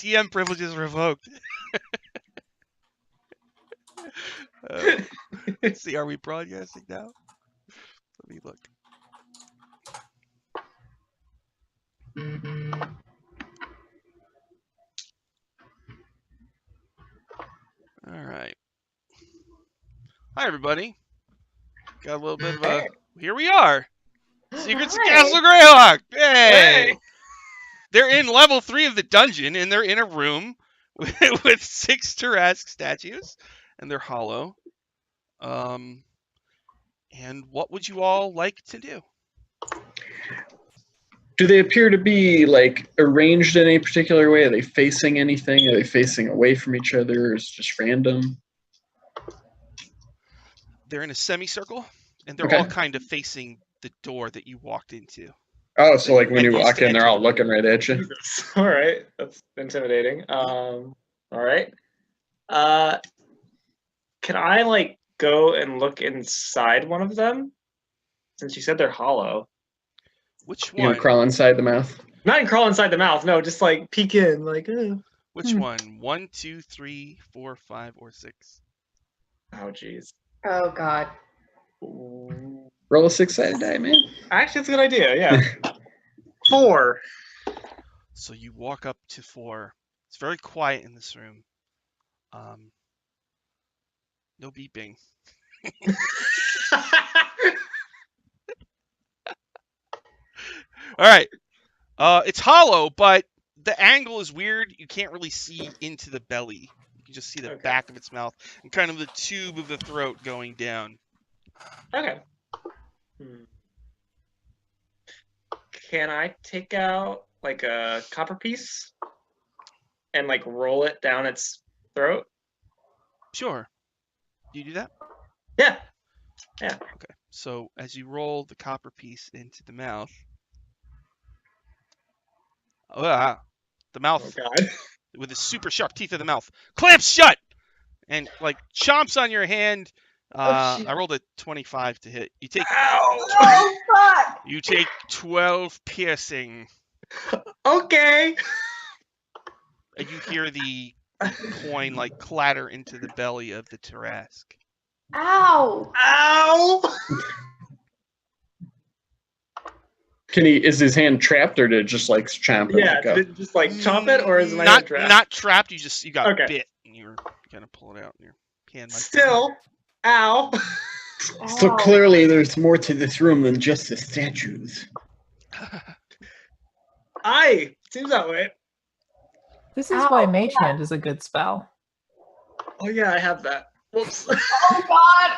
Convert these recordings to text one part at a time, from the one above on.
TM privileges revoked. Let's see, are we broadcasting now? Let me look. All right. Hi, everybody. Got a little bit of a... Here we are. Secrets of Castle Greyhawk. Hey! They're in level 3 of the dungeon, and they're in a room with 6 Tarrasque statues, and they're hollow. And what would you all like to do? Do they appear to be like arranged in any particular way? Are they facing anything? Are they facing away from each other? Or is it just random? They're in a semicircle, and they're all kind of facing the door that you walked into. Oh, so like when you walk in, they're all looking right at you. All right, that's intimidating. All right. Can I like go and look inside one of them? Since you said they're hollow. Which one? You gonna crawl inside the mouth? Not crawl inside the mouth. No, just like peek in. Like. Which one? 1, 2, 3, 4, 5, or 6? Oh, jeez. Oh God. Roll a 6-sided die, man. Actually, it's a good idea. Yeah. 4. So you walk up to 4. It's very quiet in this room. No beeping. All right. It's hollow, but the angle is weird. You can't really see into the belly. You can just see the back of its mouth and kind of the tube of the throat going down. Okay. Can I take out like a copper piece and like roll it down its throat? Sure. Do you do that? Yeah. Yeah. Okay. So as you roll the copper piece into the mouth, the mouth with the super sharp teeth of the mouth clamps shut and like chomps on your hand. I rolled a 25 to hit. You take. Oh fuck! You take 12 piercing. Okay. And you hear the coin like clatter into the belly of the Tarrasque. Ow! Ow! Is his hand trapped, or did it just like chomp it? Yeah, did it just like chomp it, or is my hand trapped? Not trapped. You got bit, and you're gonna pull it out in your hand. Still, ow! So clearly, there's more to this room than just the statues. Seems that way. This is why Mage Hand is a good spell. Oh yeah, I have that. Whoops. Oh God!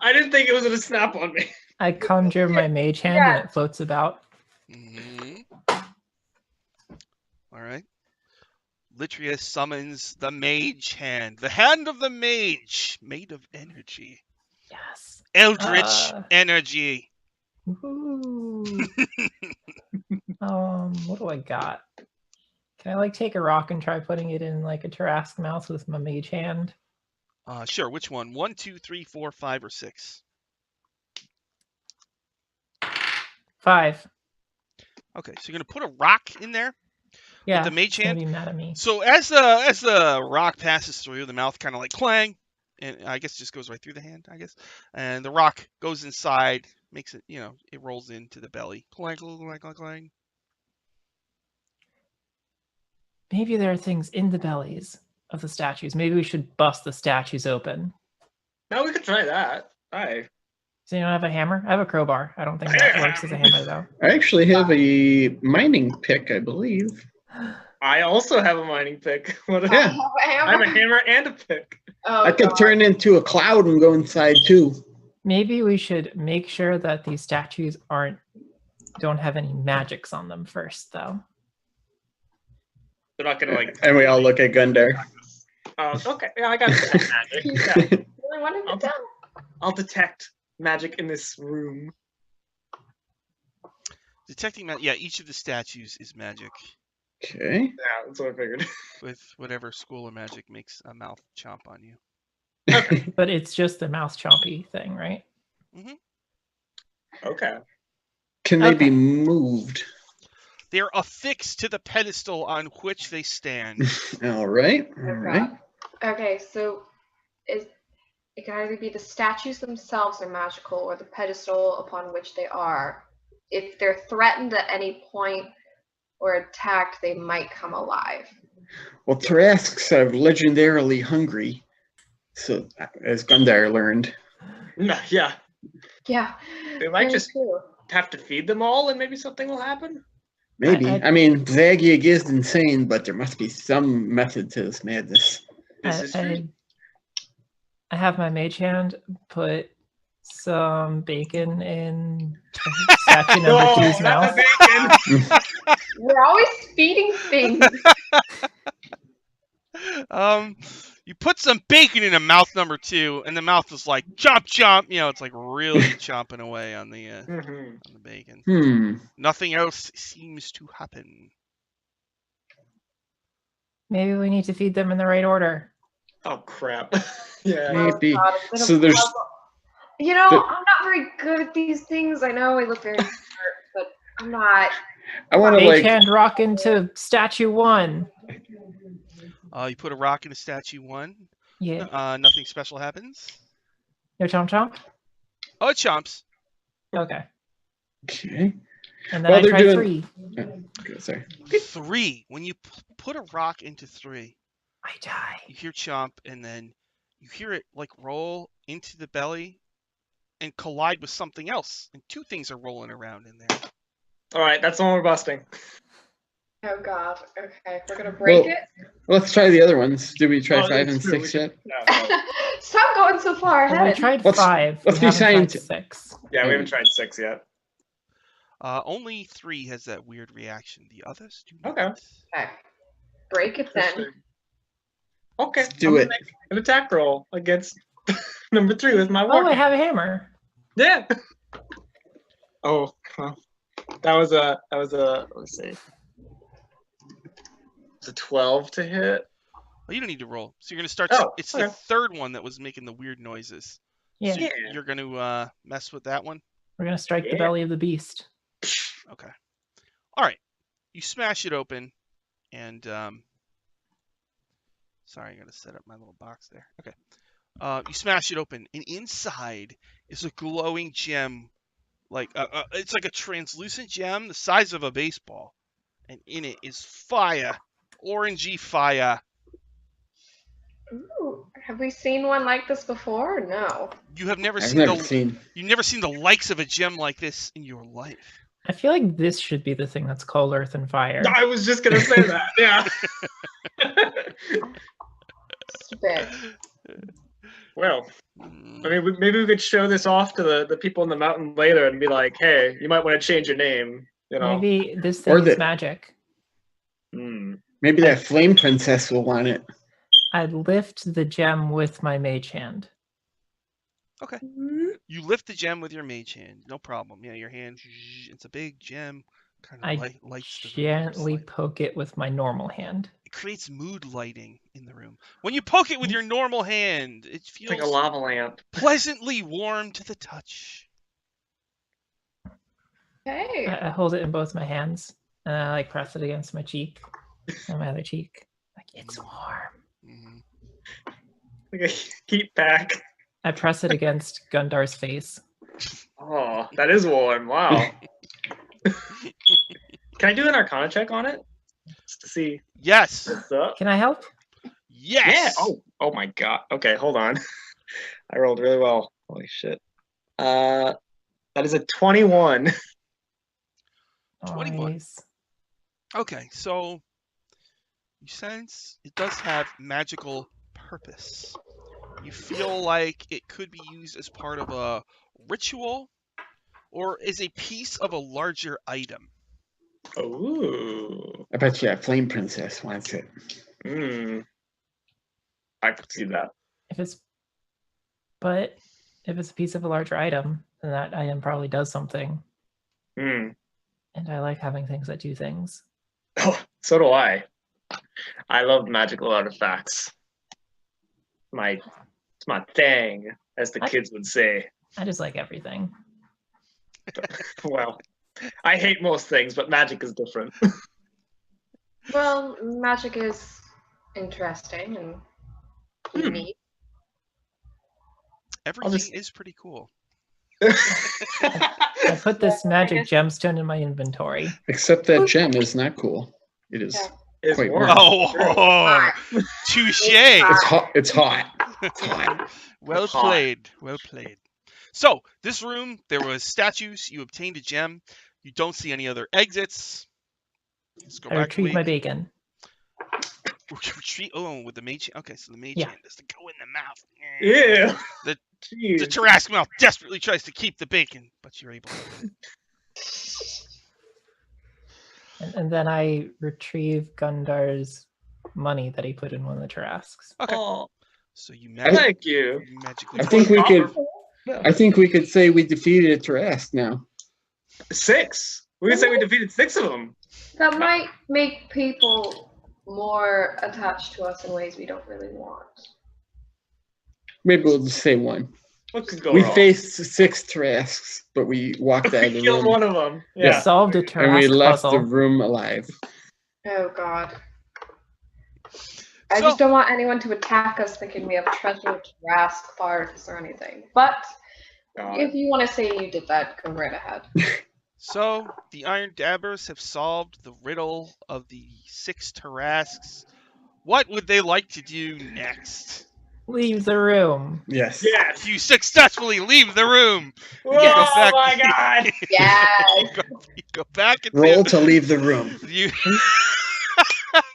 I didn't think it was gonna snap on me. I conjure my Mage Hand and it floats about. All right. Litria summons the Mage Hand. The Hand of the Mage, made of energy. Yes. Eldritch energy. What do I got? Can I like take a rock and try putting it in like a Tarrasque mouth with my Mage Hand? Sure. Which one? 1, 2, 3, 4, 5, or 6? 5. Okay, so you're gonna put a rock in there. Yeah. With the Mage Hand. Be mad at me. So as the rock passes through, the mouth kind of like clang, and I guess it just goes right through the hand. I guess, and the rock goes inside, makes it, it rolls into the belly. Clang, clang, clang, clang. Maybe there are things in the bellies of the statues. Maybe we should bust the statues open. No, we could try that. Aye. So you don't have a hammer? I have a crowbar. I don't think that works as a hammer, though. I actually have a mining pick, I believe. I also have a mining pick. I have a hammer and a pick. Oh, I could turn into a cloud and go inside too. Maybe we should make sure that these statues don't have any magics on them first, though. They're not gonna like. And we all look at Gundar. Oh, okay. Yeah, I got detect magic. Yeah. I'll detect magic in this room. Detecting magic. Yeah, each of the statues is magic. Okay. Yeah, that's what I figured. With whatever school of magic makes a mouth chomp on you. Okay. But it's just the mouth chompy thing, right? Okay. Can they be moved? They are affixed to the pedestal on which they stand. All right. All Oh, right. God. Okay, so it can either be the statues themselves are magical or the pedestal upon which they are. If they're threatened at any point or attacked, they might come alive. Well, Tarrasques are legendarily hungry, so as Gundar learned. Yeah. Yeah, They might very just true. have to feed them all, and maybe something will happen. Maybe. I- I mean, Zagiag is insane, but there must be some method to this madness. This is true. I have my mage hand put some bacon in statue number Oh, two's not mouth. the bacon. We're always feeding things. You put some bacon in a mouth number 2, and the mouth is like chomp chomp. You know, it's like really chomping away on the Mhm. bacon. Nothing else seems to happen. Maybe we need to feed them in the right order. Oh crap. Yeah. Maybe. God, it's been a So there's puzzle. You know, the- I'm not very good at these things. I know I look very smart, but I'm not. I want to Mage like hand rock into statue 1. You put a rock in a statue 1. Yeah. Nothing special happens. No chomp chomp? Oh, it chomps. Okay. okay. And then Well, I they're tried doing- 3. Okay, sorry. 3. When you put a rock into 3, I die. you hear chomp, and then you hear it like roll into the belly and collide with something else, and 2 things are rolling around in there. All right, that's the one we're busting. Oh God. Okay, we're gonna break Well, it. Let's try the other ones. Did we try Oh, 5 that's and true. 6 yet? Yeah, Stop going so far Well, we ahead. tried Let's- 5. let's we be haven't tried scientific. 6. we haven't tried 6 yet. Only 3 has that weird reaction. The others do not. Okay. Okay. Break it then. Interesting. Okay, Let's do I'm gonna it. make an attack roll against number 3 with my Oh, war. I have a hammer. Yeah. Oh, well, that was a. Let me see. It's a 12 to hit. Well, you don't need to roll. So you're gonna start. Oh, It's the okay. third one that was making the weird noises. Yeah. So Yeah. you're gonna mess with that one. We're going to strike the Yeah. belly of the beast. Okay. All right. You smash it open, and sorry, I gotta set up my little box there. Okay. You smash it open, and inside is a glowing gem, like it's like a translucent gem the size of a baseball, and in it is fire, orangey fire. Ooh, have we seen one like this before? No. You have never I've seen never the seen. you've never seen the likes of a gem like this in your life. I feel like this should be the thing that's called Earth and Fire. I was just gonna say that. Yeah. Stupid. Well, Mm. I mean, maybe we could show this off to the people in the mountain later and be like, "Hey, you might want to change your name." You know. Maybe this Or thing is the- magic. Maybe that flame princess will want it. I'd lift the gem with my mage hand. Okay. You lift the gem with your mage hand, no problem. Yeah, your hand. It's a big gem. Kind of I lights the room Gently slightly. poke it with my normal hand. It creates mood lighting in the room. When you poke it with your normal hand, it It's feels like a lava lamp. pleasantly warm to the touch. Hey. I hold it in both my hands and I like press it against my cheek and my other cheek. Like, it's warm. Mhm. Like a heat pack. I press it against Gundar's face. Oh, that is warm. Wow. Can I do an Arcana check on it? Just to see Yes. what's up. Can I help? Yes. Yeah. Oh my god. Okay, hold on. I rolled really well. Holy shit. That is a 21. 21. Nice. Okay, so you sense it does have magical purpose. You feel like it could be used as part of a ritual or as a piece of a larger item. Ooh. I bet you that flame princess wants it. I could see that. But if it's a piece of a larger item, then that item probably does something. Hmm. And I like having things that do things. Oh, so do I. I love magical artifacts. It's my thing, as the kids would say. I just like everything. Well, I hate most things, but magic is different. Well, magic is interesting and unique. Everything is pretty cool. I put this magic gemstone in my inventory. Except that gem is not cool. It is. Yeah. It's Quite warm. Oh, touche. It's hot. It's hot. It's hot. Well Hot. played. Well played. So, this room, there was statues. You obtained a gem. You don't see any other exits. Let's go I back a retrieve my week. bacon. Retreat. Oh, with the mage. Okay, so the mage Yeah. hand has to go in the mouth. Yeah. The Jeez. Tarrasque mouth desperately tries to keep the bacon, but you're able to. And then I retrieve Gundar's money that he put in one of the Tarrasques. Okay. Oh, So you magically. thank you. You magically. I think we could. No. I think we could say we defeated Tarrasque now. 6. We could say we defeated 6 of them. That might make people more attached to us in ways we don't really want. Maybe we'll just say one. What could go We wrong? faced 6 Tarrasques, but we walked out of We the killed room. one of them. We Yeah. solved a And we Tarrasque left the puzzle. room alive. Oh god. I So- just don't want anyone to attack us thinking we have treasure Tarrasque parts or anything. But God. if you want to say you did that, go right ahead. So the Iron Dabbers have solved the riddle of the 6 Tarrasques. What would they like to do next? Leave the room. Yes. Yes. You successfully leave the room. Oh go back- my God. Yes. You go back and Roll to leave the room. you.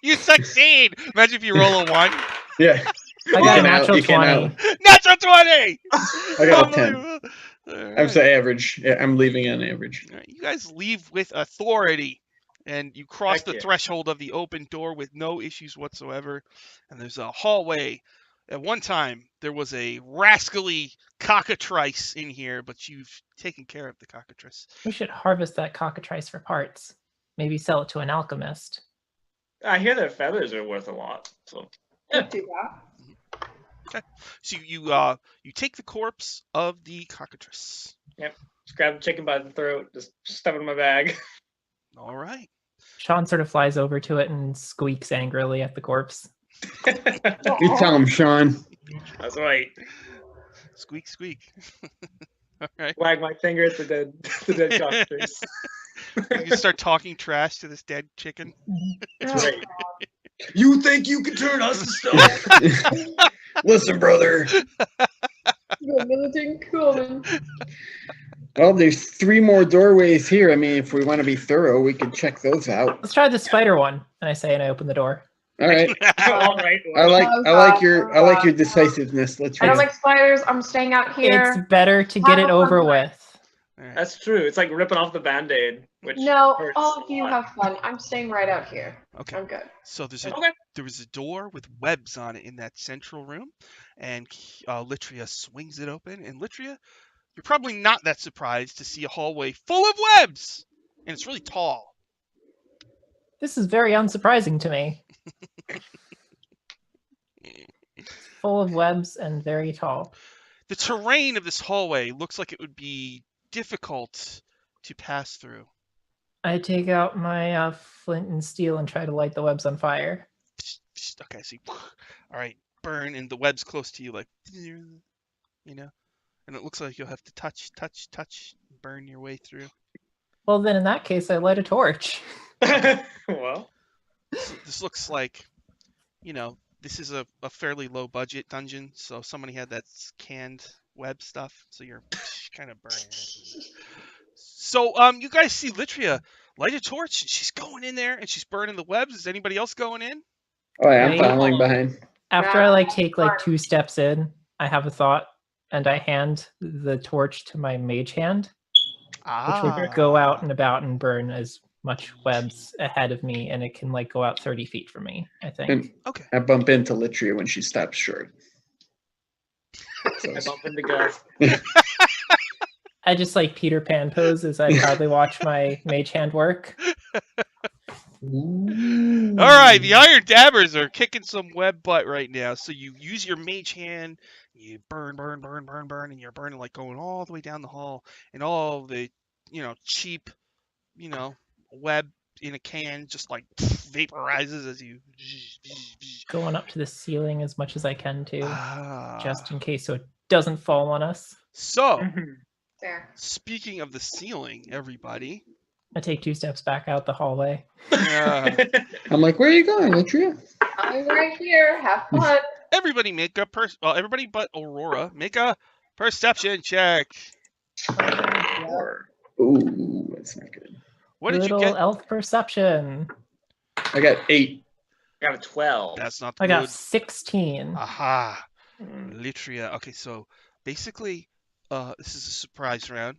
You succeed. Imagine if you roll a 1. Yeah. I got a can out- natural you can 20. out. Natural 20. I got a 10. Unbelievable. All I'm right. the average. Yeah, I'm leaving on average. All right, you guys leave with authority, and you cross Heck the yeah. threshold of the open door with no issues whatsoever. And there's a hallway. At one time, there was a rascally cockatrice in here, but you've taken care of the cockatrice. We should harvest that cockatrice for parts. Maybe sell it to an alchemist. I hear their feathers are worth a lot. So Could do that. So you take the corpse of the cockatrice. just grab the chicken by the throat, just stuff it in my bag. All right. Sean sort of flies over to it and squeaks angrily at the corpse. You tell him, Sean. That's right. Squeak, squeak. All right. Wag my finger at the dead cockatrice. You can start talking trash to this dead chicken. That's right. You think you can turn us to stone? Listen, brother. You're militant coming. Well, there's 3 more doorways here. I mean, if we want to be thorough, we could check those out. Let's try the spider one. And I say, and I open the door. All right. All right. I well, like your decisiveness. Let's I read don't it. like spiders. I'm staying out It's here. better to get it over with. All right. That's true. It's like ripping off the band-aid, which No, hurts all a of you lot. have fun. I'm staying right out here. Okay. I'm good. So there's Okay. there was a door with webs on it in that central room, and Litria swings it open. And Litria, you're probably not that surprised to see a hallway full of webs, and it's really tall. This is very unsurprising to me. Full of webs and very tall. The terrain of this hallway looks like it would be difficult to pass through. I take out my flint and steel and try to light the webs on fire. Okay, so all right, burn, and the web's close to you, like, you know, and it looks like you'll have to touch, burn your way through. Well, then in that case, I light a torch. Well, This looks like, this is a fairly low budget dungeon, so somebody had that canned web stuff, so you're kind of burning it. So you guys see Litria light a torch, and she's going in there, and she's burning the webs. Is anybody else going in? Oh, yeah, I'm Right. following behind. After Yeah. I take 2 steps in, I have a thought, and I hand the torch to my mage hand, which would go out and about and burn as much webs ahead of me, and it can go out 30 feet from me, I think. And Okay. I bump into Litria when she stops short. So I bump into Gus. I just Peter Pan pose as I proudly watch my mage hand work. Ooh. All right, the Iron Dabbers are kicking some web butt right now. So you use your mage hand, you burn, and you're burning going all the way down the hall, and all the cheap you know, web in a can just like vaporizes as you. Going up to the ceiling as much as I can too, Ah. just in case so it doesn't fall on us. So, Mhm. There. speaking of the ceiling, everybody. I take 2 steps back out the hallway. I'm like, where are you going, Latria? I'm right here. Have fun. Everybody make a everybody but Aurora make a perception check. Or- Ooh, that's not good. What did Little you get? elf perception. I got 8. I got a 12. That's not I good. got 16. Aha. Mm. Litria. Okay, so basically, this is a surprise round.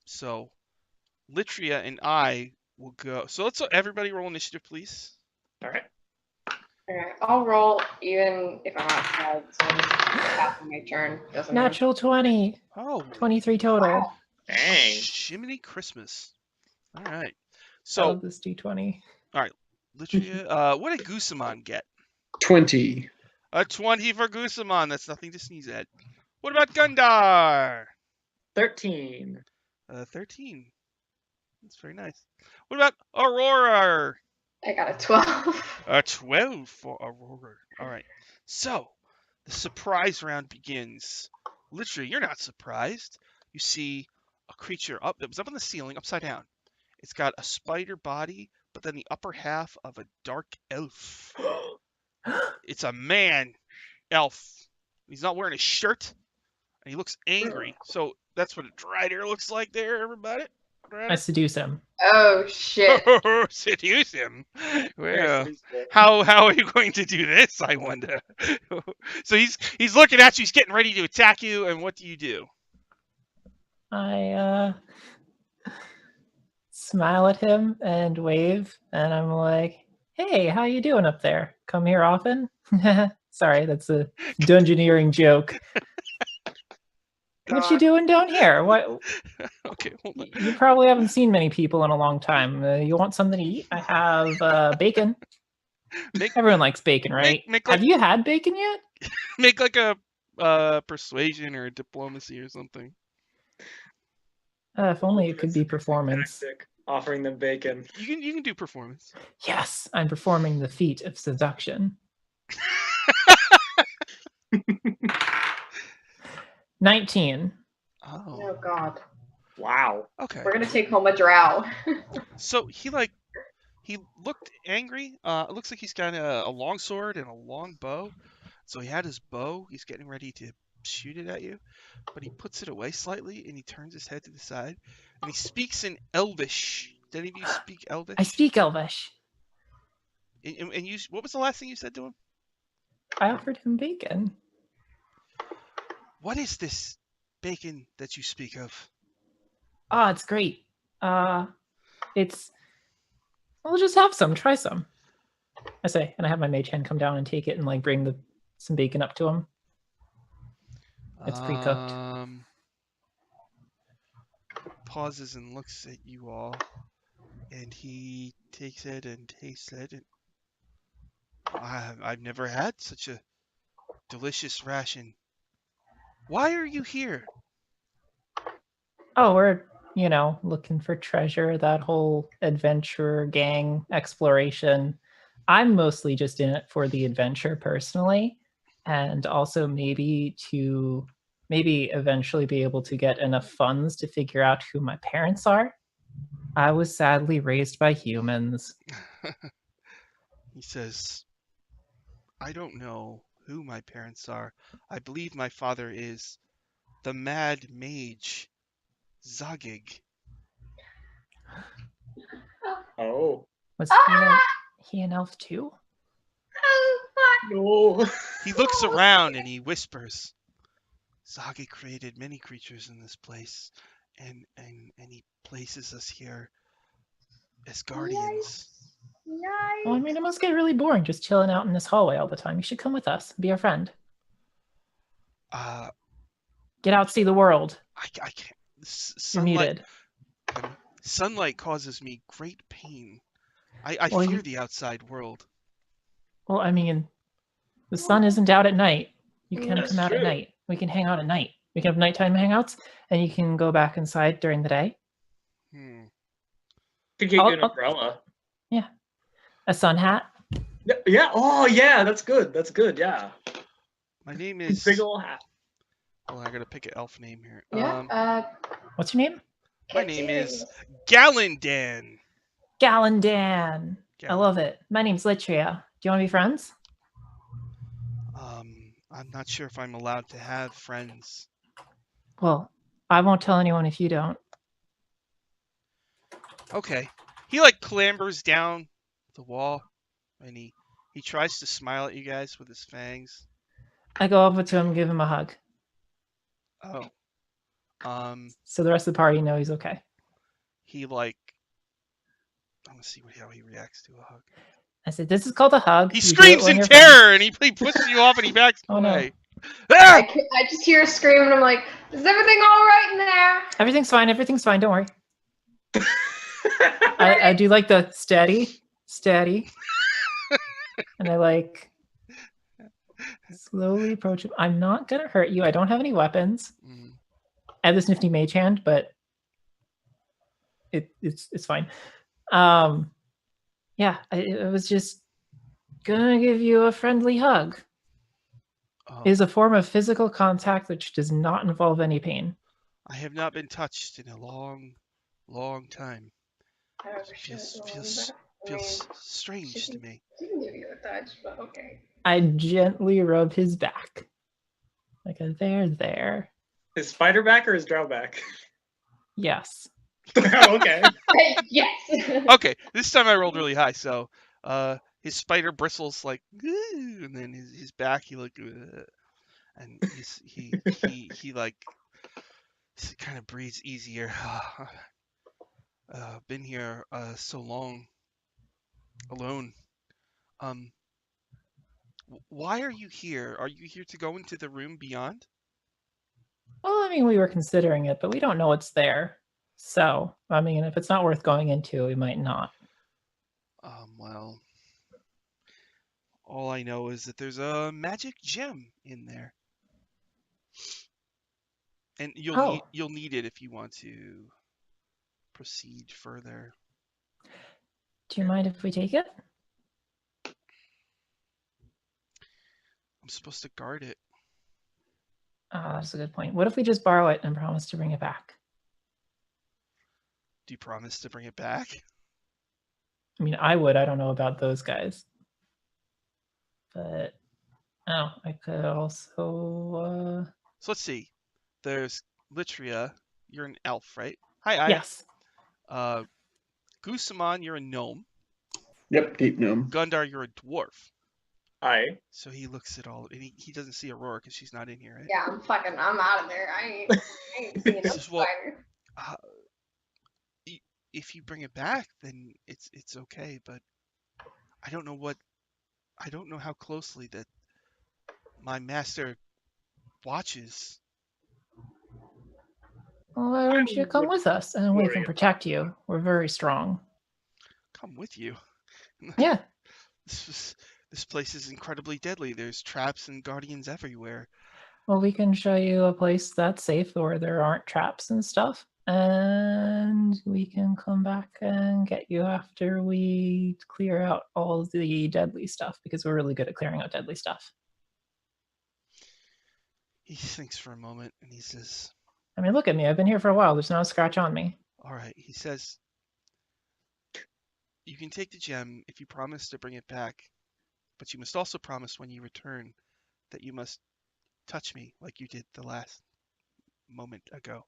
So Litria and I will go. So let's everybody roll initiative, please. All right. Alright, I'll roll even if I'm outside, so I'm just passing my turn. Doesn't matter. Natural 20. Oh, 23 total. Dang. Jiminy Christmas. All right. I So love this D20. Litria, what did Goosamon get? 20. A 20 for Goosamon. That's nothing to sneeze at. What about Gundar? 13. 13. That's very nice. What about Aurora? I got a 12. A 12 for Aurora. All right. So, the surprise round begins. Literally, you're not surprised. You see a creature that was up on the ceiling, upside down. It's got a spider body, but then the upper half of a dark elf. It's a man elf. He's not wearing a shirt, and he looks angry. So that's what a Drider looks like there, everybody. I seduce him. Oh shit. Seduce him. Very Well, seductive. how are you going to do this, I wonder? So he's looking at you, he's getting ready to attack you, and what do you do? I smile at him and wave, and I'm like, "Hey, how you doing up there? Come here often?" Sorry, that's a dungeoneering joke. What you doing down here? What? Okay, hold on. You probably haven't seen many people in a long time. You want something to eat? I have bacon. Everyone likes bacon, right? Have you had bacon yet? Make like a persuasion or a diplomacy or something. If only it could be performance. Tactic, offering them bacon. You can do performance. Yes, I'm performing the feat of seduction. 19. Oh god. Wow. Okay. We're gonna take home a drow. So he looked angry. It looks like he's got a long sword and a long bow. So he had his bow. He's getting ready to shoot it at you, but he puts it away slightly and he turns his head to the side and he speaks in Elvish. Did any of you speak Elvish? I speak Elvish. And you, what was the last thing you said to him? I offered him bacon. What is this bacon that you speak of? Ah, it's great. It's. Well, just have some. Try some. I say, and I have my mage hand come down and take it and like bring some bacon up to him. It's pre-cooked. Pauses and looks at you all, and he takes it and tastes it. And I've never had such a delicious ration. Why are you here? Oh, we're, looking for treasure, that whole adventure gang exploration. I'm mostly just in it for the adventure personally, and also maybe eventually be able to get enough funds to figure out who my parents are. I was sadly raised by humans. He says, I don't know who my parents are. I believe my father is the mad mage, Zagig. Oh. Was he an elf too? No. He looks around and he whispers, Zagig created many creatures in this place, and he places us here as guardians. Well, I mean, it must get really boring just chilling out in this hallway all the time. You should come with us, be our friend. Get out, see the world. I can't. You're muted. Sunlight causes me great pain. I fear the outside world. Well, I mean, the sun isn't out at night. You can That's come out at true. night. We can hang out at night. We can have nighttime hangouts, and you can go back inside during the day. Could get you an umbrella. Yeah. A sun hat. Yeah. Oh, yeah. That's good. That's good. Yeah. My name is. Big ol' hat. Oh, I gotta pick an elf name here. Yeah. What's your name? My name is Gallandan. Gallandan. I love it. My name's Litria. Do you want to be friends? I'm not sure if I'm allowed to have friends. Well, I won't tell anyone if you don't. Okay. He like clambers down the wall, and he tries to smile at you guys with his fangs. I go over to him and give him a hug. Oh. So the rest of the party know he's okay. He like. I'm gonna see how he reacts to a hug. I said, "This is called a hug." He You do it screams when in you're terror, and he pushes you off, and he backs Oh, no. away. Ah! I just hear a scream and I'm like, is everything all right in there? Everything's fine. Everything's fine. Don't worry. I do like the steady, and I like slowly approach him. I'm not gonna hurt you. I don't have any weapons. Mm. I have this nifty mage hand, but it's fine. Yeah, I was just gonna give you a friendly hug. Oh, It is a form of physical contact which does not involve any pain. I have not been touched in a long, long time. I don't know, Feels strange to me. She can give you a touch, but okay. I gently rub his back. Like a there. His spider back or his drow back? Yes. Okay. Yes. Okay, this time I rolled really high, so his spider bristles like, and then his back he like, and he like kind of breathes easier. Been here so long, alone. Why are you here? Are you here to go into the room beyond? Well, I mean, we were considering it, but we don't know what's there. So, I mean, if it's not worth going into, we might not. Well, all I know is that there's a magic gem in there, and you'll need it if you want to proceed further. Do you mind if we take it? I'm supposed to guard it. Oh, that's a good point. What if we just borrow it and promise to bring it back? Do you promise to bring it back? I mean, I would. I don't know about those guys. But, I could also... So let's see. There's Litria. You're an elf, right? Hi, Aya. Yes. Gusamon, you're a gnome. Yep, deep gnome. Gundar, you're a dwarf. Hi. So he looks at all, and he doesn't see Aurora because she's not in here, right? Yeah, I'm out of there. I ain't seeing no spider. If you bring it back, then it's okay. But I don't know how closely that my master watches. Well, why don't you come with us and we can protect you? We're very strong. Come with you. Yeah. This place is incredibly deadly. There's traps and guardians everywhere. Well, we can show you a place that's safe where there aren't traps and stuff. And we can come back and get you after we clear out all the deadly stuff, because we're really good at clearing out deadly stuff. He thinks for a moment and he says, I mean, look at me. I've been here for a while. There's not a scratch on me. all right. He says, you can take the gem if you promise to bring it back, but you must also promise when you return that you must touch me like you did the last moment ago.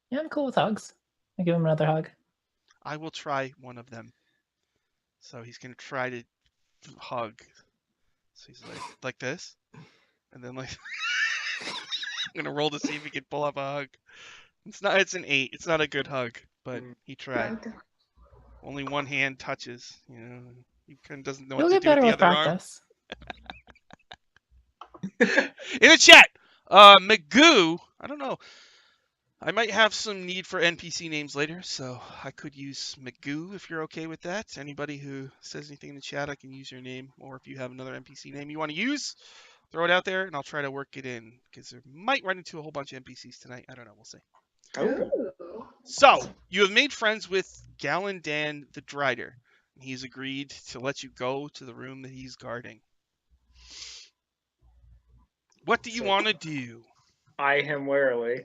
Yeah, I'm cool with hugs. I give him another hug. I will try one of them. So he's going to try to hug. So he's like this. And then like, I'm going to roll to see if he can pull up a hug. It's an 8. It's not a good hug, but he tried. Only one hand touches, He kind of doesn't know what to do with the other arm. In the chat, Magoo, I don't know. I might have some need for NPC names later, so I could use Magoo if you're okay with that. Anybody who says anything in the chat, I can use your name. Or if you have another NPC name you want to use, throw it out there, and I'll try to work it in. Because I might run into a whole bunch of NPCs tonight. I don't know. We'll see. Ooh. So, you have made friends with Gallon Dan the Drider. And he's agreed to let you go to the room that he's guarding. What do you want to do? Eye him warily.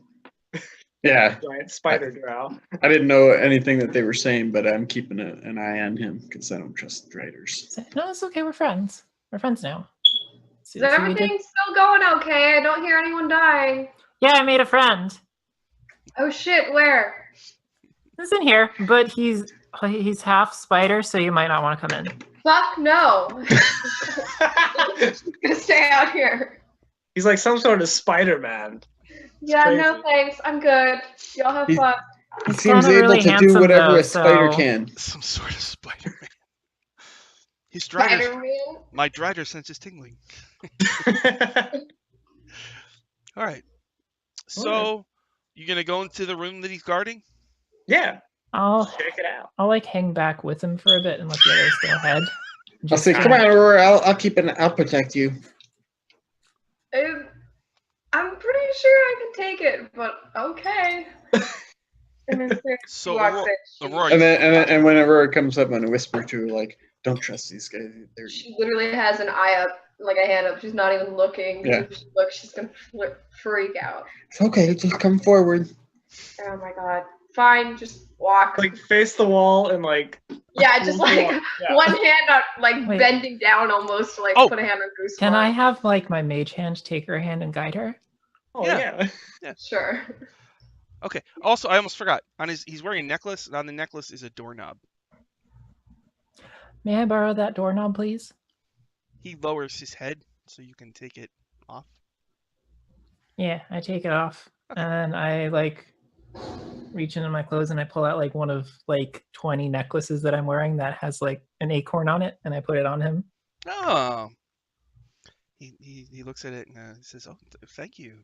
Yeah. Giant spider drow. I didn't know anything that they were saying, but I'm keeping an eye on him because I don't trust the Driders. No, it's okay. We're friends. We're friends now. Is everything still going okay? I don't hear anyone dying. Yeah, I made a friend. Oh shit, where? He's in here, but he's half spider, so you might not want to come in. Fuck no. I'm gonna stay out here. He's like some sort of Spider-Man. Yeah, crazy. no thanks. I'm good. Y'all have fun. He He's seems kinda able really to do handsome, whatever though, a spider so- can. Some sort of Spider-Man. His Drider. Spider-Man? My Drider sense is tingling. All right. So, you gonna go into the room that he's guarding? Yeah, I'll check it out. like hang back with him for a bit and let the others go ahead. I'll Just say, kinda- come on, Aurora. I'll keep it. I'll protect you. I'm pretty sure I can take it, but okay. And then So, she walks in. Aurora, And when Aurora comes up, I'm gonna whisper to her, like, don't trust these guys. They're She literally has an eye up, like a hand up. She's not even looking. Yeah. If she looks, she's gonna freak out. It's okay. Just come forward. Oh my god. Fine, just walk. Like face the wall and like. Yeah, just like Yeah. one hand up, like Wait. bending down almost to like Oh. put a hand on Goose. Can I have like my mage hand take her hand and guide her? Oh Yeah. yeah. Sure. Okay. Also, I almost forgot. He's wearing a necklace, and on the necklace is a doorknob. May I borrow that doorknob, please? He lowers his head so you can take it off. Yeah, I take it off and I like reach into my clothes and I pull out like one of like 20 necklaces that I'm wearing that has like an acorn on it and I put it on him. Oh. He looks at it and says, "Oh, thank you.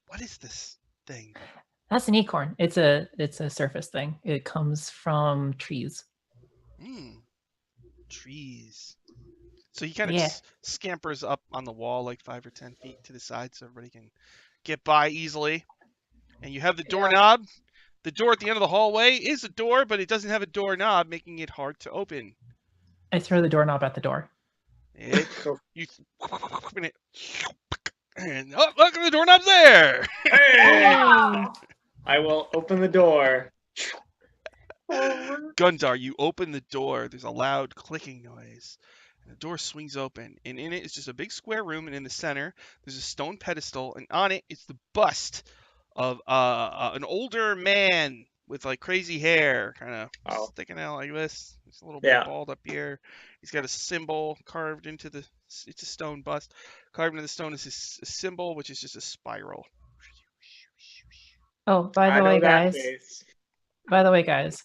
What is this thing?" That's an acorn. It's a surface thing. It comes from trees. Trees. So he kind of Yeah. scampers up on the wall like 5 or 10 feet to the side so everybody can get by easily. And you have the doorknob. The door at the end of the hallway is a door, but it doesn't have a doorknob, making it hard to open. I throw the doorknob at the door. You open it. And oh, look, the doorknob's there. Hey! I will open the door. Gundar, you open the door. There's a loud clicking noise. And the door swings open, and in it is just a big square room, and in the center, there's a stone pedestal, and on it is the bust of an older man with like crazy hair, kind of sticking out like this. He's a little bit bald up here. He's got a symbol carved into the. It's a stone bust. Carved into the stone is a symbol, which is just a spiral. Oh, by the way, guys,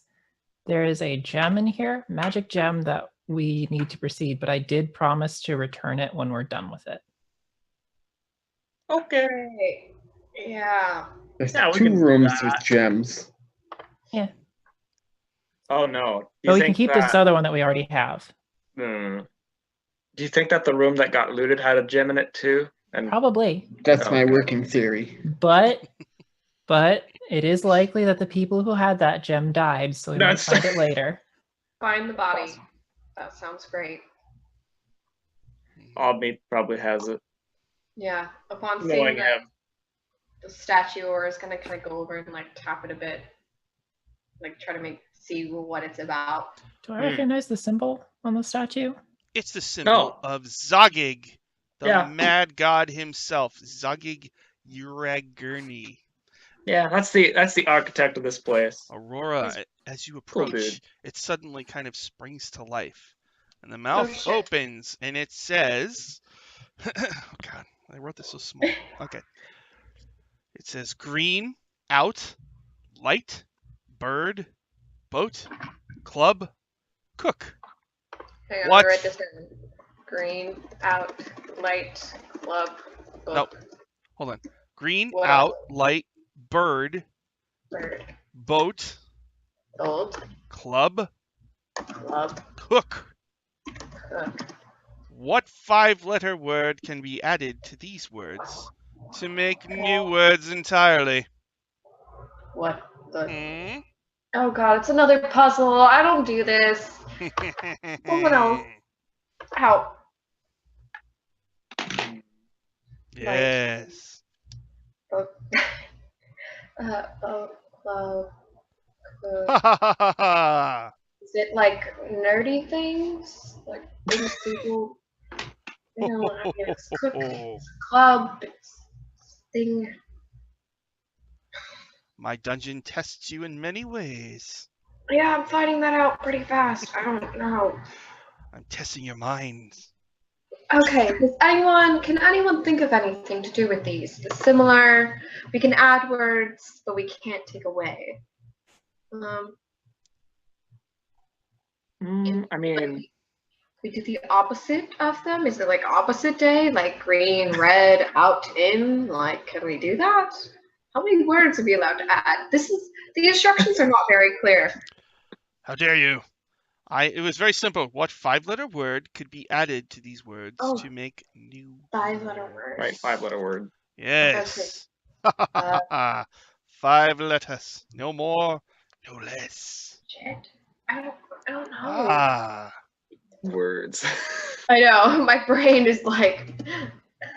there is a gem in here, magic gem that we need to proceed, but I did promise to return it when we're done with it. Okay. Yeah. There's Yeah, we two can do rooms that. with gems. Yeah. Oh no. But we can keep this other one that we already have. Do you think that the room that got looted had a gem in it too? And Probably. That's my working theory. But it is likely that the people who had that gem died, so we might find it later. Find the body. That sounds great. Obby probably has it. Yeah. Upon Knowing seeing him. the statue, or is gonna kind of go over and like tap it a bit, like try to see what it's about. Do I recognize the symbol on the statue? It's the symbol of Zogig, the mad god himself, Zogig Uragurni. Yeah, that's the architect of this place. Aurora, as you approach, it suddenly kind of springs to life. And the mouth opens, and it says... oh, God, I wrote this so small. Okay. It says, green, out, light, bird, boat, club, cook. Hang on, let me write this down. Green, out, light, club, boat. Nope. Hold on. Green, out, light, bird, boat, gold, club, cook. What 5-letter word can be added to these words to make new words entirely? What Hmm? Oh god, it's another puzzle. I don't do this. Someone else. Ow. Yes. Oh. Oh, cloud. Ha ha ha ha ha. Is it like nerdy things? Like things people, you know, I mean, it's club, it's thing. My dungeon tests you in many ways. Yeah, I'm finding that out pretty fast. I don't know. I'm testing your minds. Okay, can anyone think of anything to do with these? Similar, we can add words, but we can't take away. I mean, We do the opposite of them? Is it like opposite day? Like green, red, out, in? Like, can we do that? How many words are we allowed to add? The instructions are not very clear. How dare you? It was very simple. What 5-letter word could be added to these words to make new 5-letter words. right, 5-letter word. Yes. Okay. 5 letters. No more, no less. Shit. I don't know. Ah. Words. I know. My brain is like.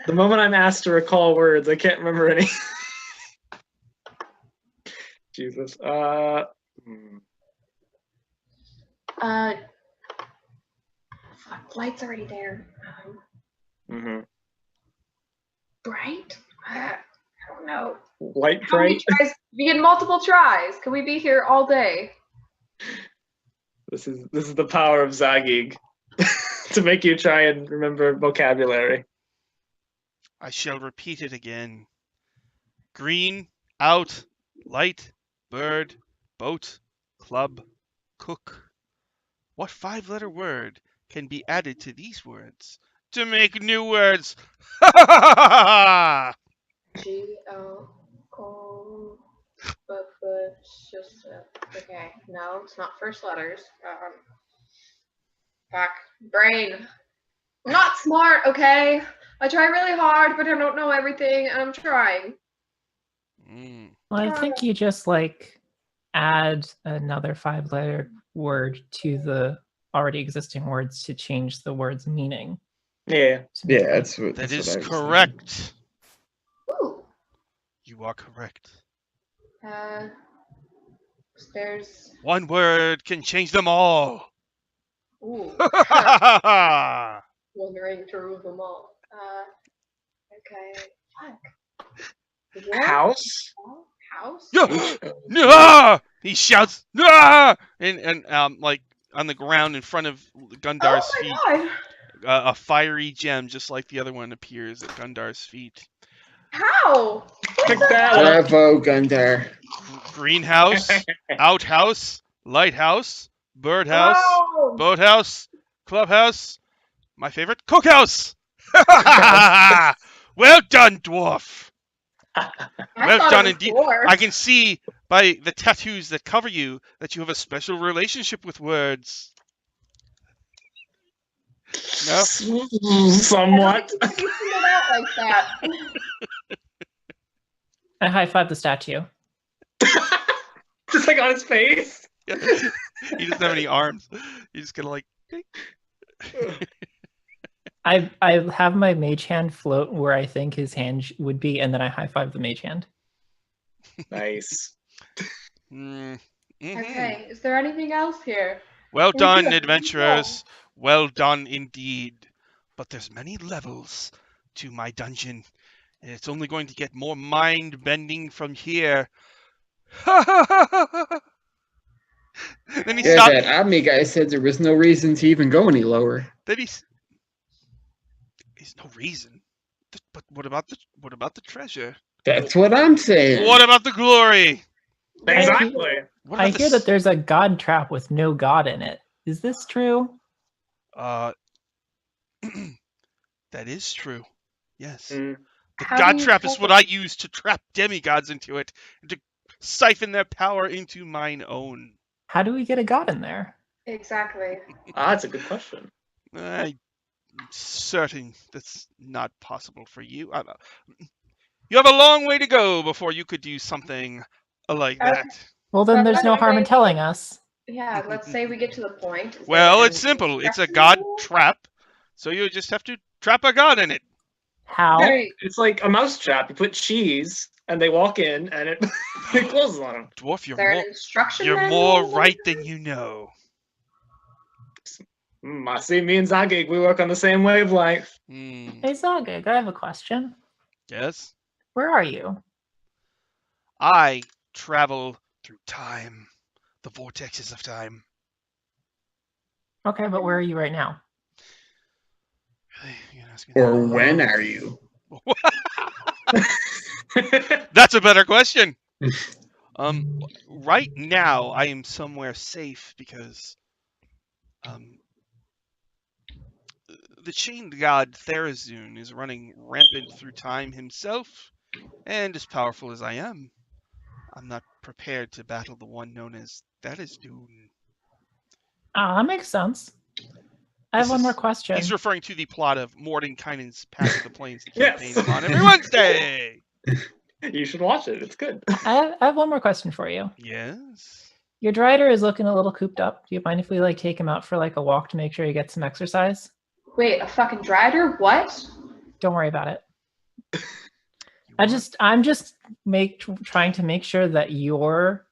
The moment I'm asked to recall words, I can't remember any. Jesus. Fuck, light's already there. Bright? I don't know. Light How many bright. tries? We get multiple tries. Can we be here all day? This is the power of Zagig. To make you try and remember vocabulary. I shall repeat it again. Green, out, light, bird, boat, club, cook. What 5-letter word can be added to these words to make new words? G-O-O. Okay, no, it's not first letters. Fuck. Brain. I'm not smart, okay? I try really hard, but I don't know everything, and I'm trying. Well, I think you just like add another 5-letter word to the already existing words to change the word's meaning. Yeah. Yeah, that's what. That that's is what I was correct. Ooh. You are correct. There's. One word can change them all. Ooh. Wandering through them all. Okay. Fuck. House. House. Yeah! He shouts, "Ah!" and like on the ground in front of Gundar's feet. God. A fiery gem, just like the other one, appears at Gundar's feet. How? Pick that up. Bravo, Gundar. Greenhouse, outhouse, lighthouse, birdhouse, Wow. boathouse, clubhouse. My favorite, cookhouse. Well done, dwarf. Well done indeed. I can see by the tattoos that cover you that you have a special relationship with words. No? Somewhat. You singled out like that. I high-five the statue. Just like on his face. He doesn't have any arms. He's just gonna like. I have my mage hand float where I think his hand would be, and then I high-five the mage hand. Nice. Okay, is there anything else here? Well done, adventurers. Well done indeed. But there's many levels to my dungeon, and it's only going to get more mind-bending from here. Then he stopped. That Omni guy said there was no reason to even go any lower. Then he's no reason. But what about the treasure? That's what I'm saying. What about the glory? Exactly. I hear that there's a god trap with no god in it. Is this true? That is true. Yes. The How god do you trap is trap what I use to trap demigods into it and to siphon their power into mine own. How do we get a god in there? Exactly. That's a good question. I'm certain that's not possible for you. You have a long way to go before you could do something like that. Well, then But there's no harm in anyway- telling us. Yeah, let's say we get to the point. Is Well, there it's any simple. It's a instruction god manual? trap, so you just have to trap a god in it. How? Right. It's like a mouse trap. You put cheese, and they walk in, and it, it closes on them. Dwarf, Is there an instruction you're manual? more right than you know. I see me and Zagig, we work on the same wavelength. Hmm. Hey, Zogig, I have a question. Yes? Where are you? I travel through time. The vortexes of time. Okay, but where are you right now? Really? You gonna ask me Or that? when are you? That's a better question. Right now I am somewhere safe because the chained god Therazun is running rampant through time himself, and as powerful as I am, I'm not prepared to battle the one known as Therazun. Ah, that makes sense. I have one more question. He's referring to the plot of Mordenkainen's Path of the Plains, the Yes. campaign on every Wednesday. You should watch it. It's good. I have one more question for you. Yes. Your Drider is looking a little cooped up. Do you mind if we like take him out for like a walk to make sure he gets some exercise? Wait, a fucking drider? What? Don't worry about it. I'm just trying to make sure that your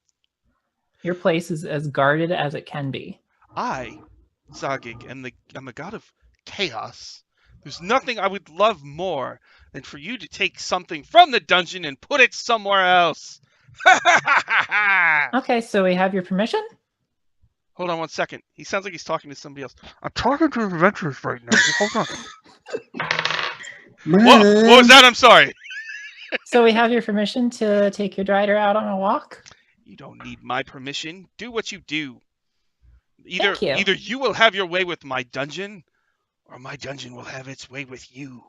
place is as guarded as it can be. I, Zagig, am a god of chaos. There's nothing I would love more than for you to take something from the dungeon and put it somewhere else. Okay, so we have your permission? Hold on one second. He sounds like he's talking to somebody else. I'm talking to adventurers right now. Hold on. What was that? I'm sorry. So we have your permission to take your Drider out on a walk? You don't need my permission. Do what you do. Thank you. Either you will have your way with my dungeon, or my dungeon will have its way with you.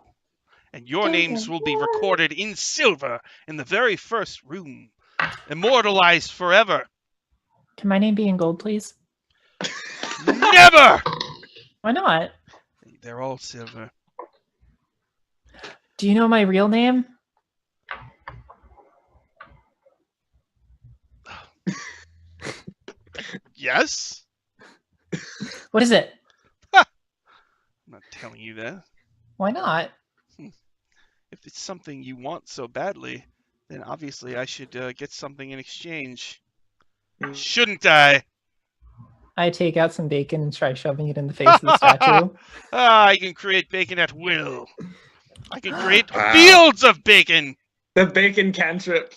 And your names will be recorded in silver in the very first room, immortalized forever. Can my name be in gold, please? Never! Why not? They're all silver. Do you know my real name? Yes? What is it? I'm not telling you that. Why not? If it's something you want so badly, then obviously I should get something in exchange. Shouldn't I? I take out some bacon and try shoving it in the face of the statue. I can create bacon at will. I can create fields of bacon. The bacon cantrip.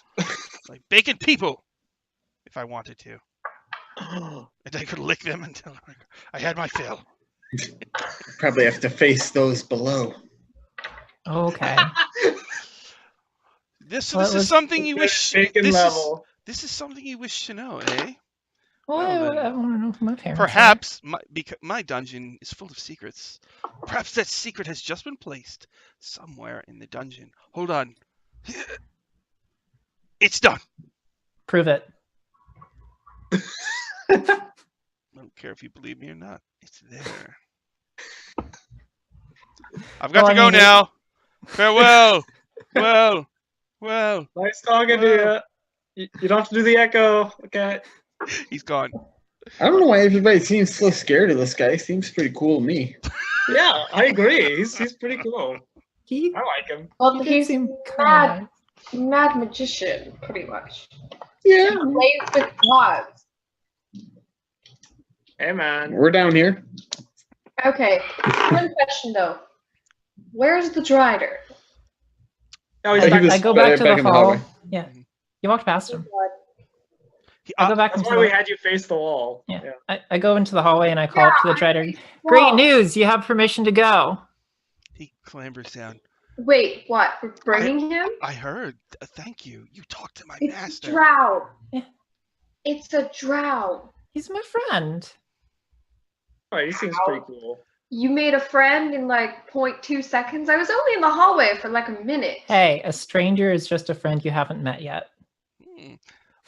Like bacon people, if I wanted to. And I could lick them until I had my fill. Probably have to face those below. Okay. This Well, is something you wish. Bacon level. This is something you wish to know, eh? Well, Well, I then, want to know who my parents Perhaps my dungeon is full of secrets. Perhaps that secret has just been placed somewhere in the dungeon. Hold on. It's done. are. Prove it. I don't care if you believe me or not. It's there. I've got Well, to I go mean, now. Farewell. Well. Nice talking to you. You don't have to do the echo. Okay. He's gone. I don't know why everybody seems so scared of this guy. Seems pretty cool to me. Yeah, I agree. He's pretty cool. He I like him. Well, did he's seem mad, kinda mad magician, pretty much. Yeah, Plays with gods. Hey, man. we're down here. Okay, one question though. Where's the drider? Oh, he's He back. was I go back to back the in the hall. hallway. Yeah. You walked past him. He- I go back That's into why the we had you face the wall. Yeah. I go into the hallway and I call up to the Drider. Whoa. Great news! You have permission to go. He clambers down. Wait, what? We're bringing him? I heard. Thank you. You talked to my It's master. a drow. Yeah. It's a drow. He's my friend. Oh, he seems pretty cool. You made a friend in like 0.2 seconds? I was only in the hallway for like a minute. Hey, a stranger is just a friend you haven't met yet.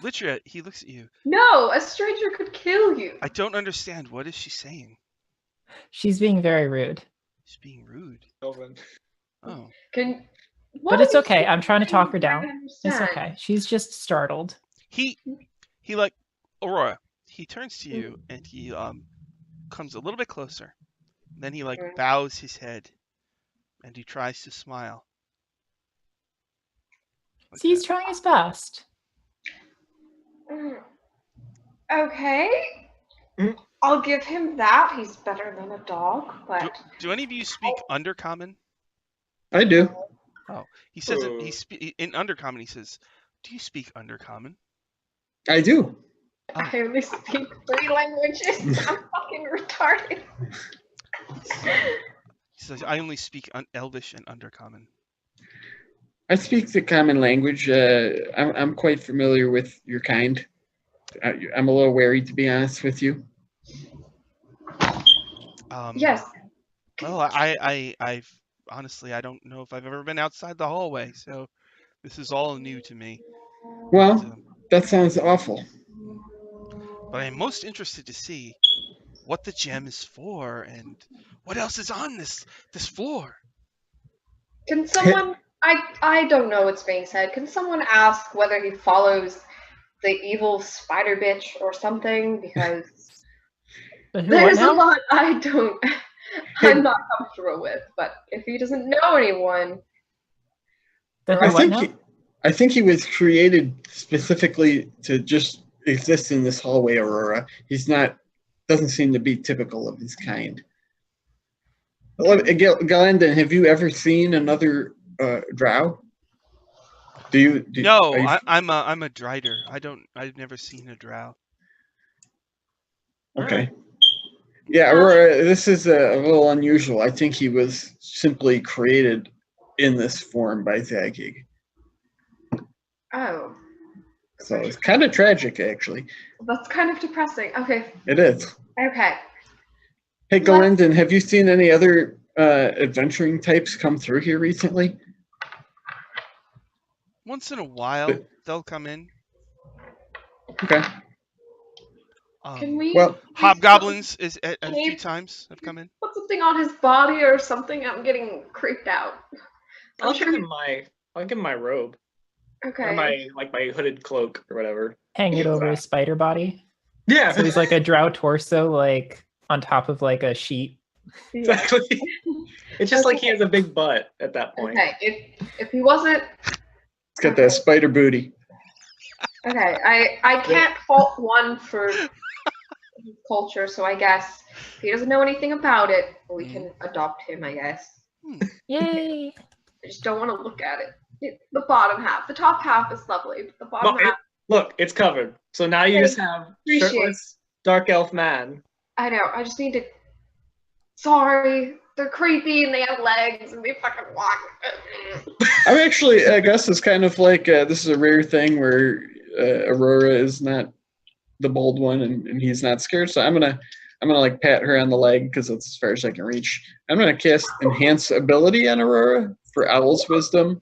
Litra, he looks at you. No, a stranger could kill you. I don't understand. What is she saying? She's being very rude. She's being rude. Kelvin. Oh. Can. But it's okay. I'm trying to talk her down. I It's understand. okay. She's just startled. He He like Aurora. He turns to you and he comes a little bit closer. Then he like bows his head and he tries to smile. Like So he's that. trying his best. Okay. I'll give him that. He's better than a dog, but Do any of you speak Undercommon? I do. Oh, he says in Undercommon. He says, "Do you speak Undercommon?" I do. I only speak 3 languages. I'm fucking retarded. He says, "I only speak Elvish and Undercommon." I speak the common language. I'm quite familiar with your kind. I'm a little wary, to be honest with you. Yes. Well, I've honestly, I don't know if I've ever been outside the hallway, so this is all new to me. Well, that sounds awful. But I'm most interested to see what the gem is for and what else is on this floor. Can someone... I don't know what's being said. Can someone ask whether he follows the evil spider bitch or something? Because there's a lot I don't... I'm not comfortable with. But if he doesn't know anyone... I think he was created specifically to just exist in this hallway, Aurora. He's not... doesn't seem to be typical of his kind. Galendon, have you ever seen another drow? No, I'm a drider. I've never seen a drow. Okay. Yeah, Aurora, this is a little unusual. I think he was simply created in this form by Zagig. Oh. So it's kind of tragic, actually. That's kind of depressing. Okay. It is. Okay. Hey, Galendon, have you seen any other adventuring types come through here recently? Once in a while, they'll come in. Okay. Can we? Well, hobgoblins a few times have come in. Put something on his body or something. I'm getting creeped out. I'll give him my robe. Okay. Or my hooded cloak or whatever. Hang it over his spider body. Yeah. So he's like a drow torso, like on top of like a sheet. Exactly. It's just like he has a big butt at that point. Okay. If he wasn't. It's got that spider booty. Okay. I can't fault one for culture, so I guess if he doesn't know anything about it, we can adopt him, I guess. Yay! I just don't want to look at it. The bottom half. The top half is lovely, but the bottom half... Look, it's covered. So now you just have shirtless dark elf man. I know. I just need to... Sorry. They're creepy and they have legs and they fucking walk. I'm actually, I guess it's kind of like, this is a rare thing where Aurora is not the bold one and he's not scared. So I'm gonna like pat her on the leg because that's as far as I can reach. I'm gonna cast Enhance Ability on Aurora for Owl's Wisdom,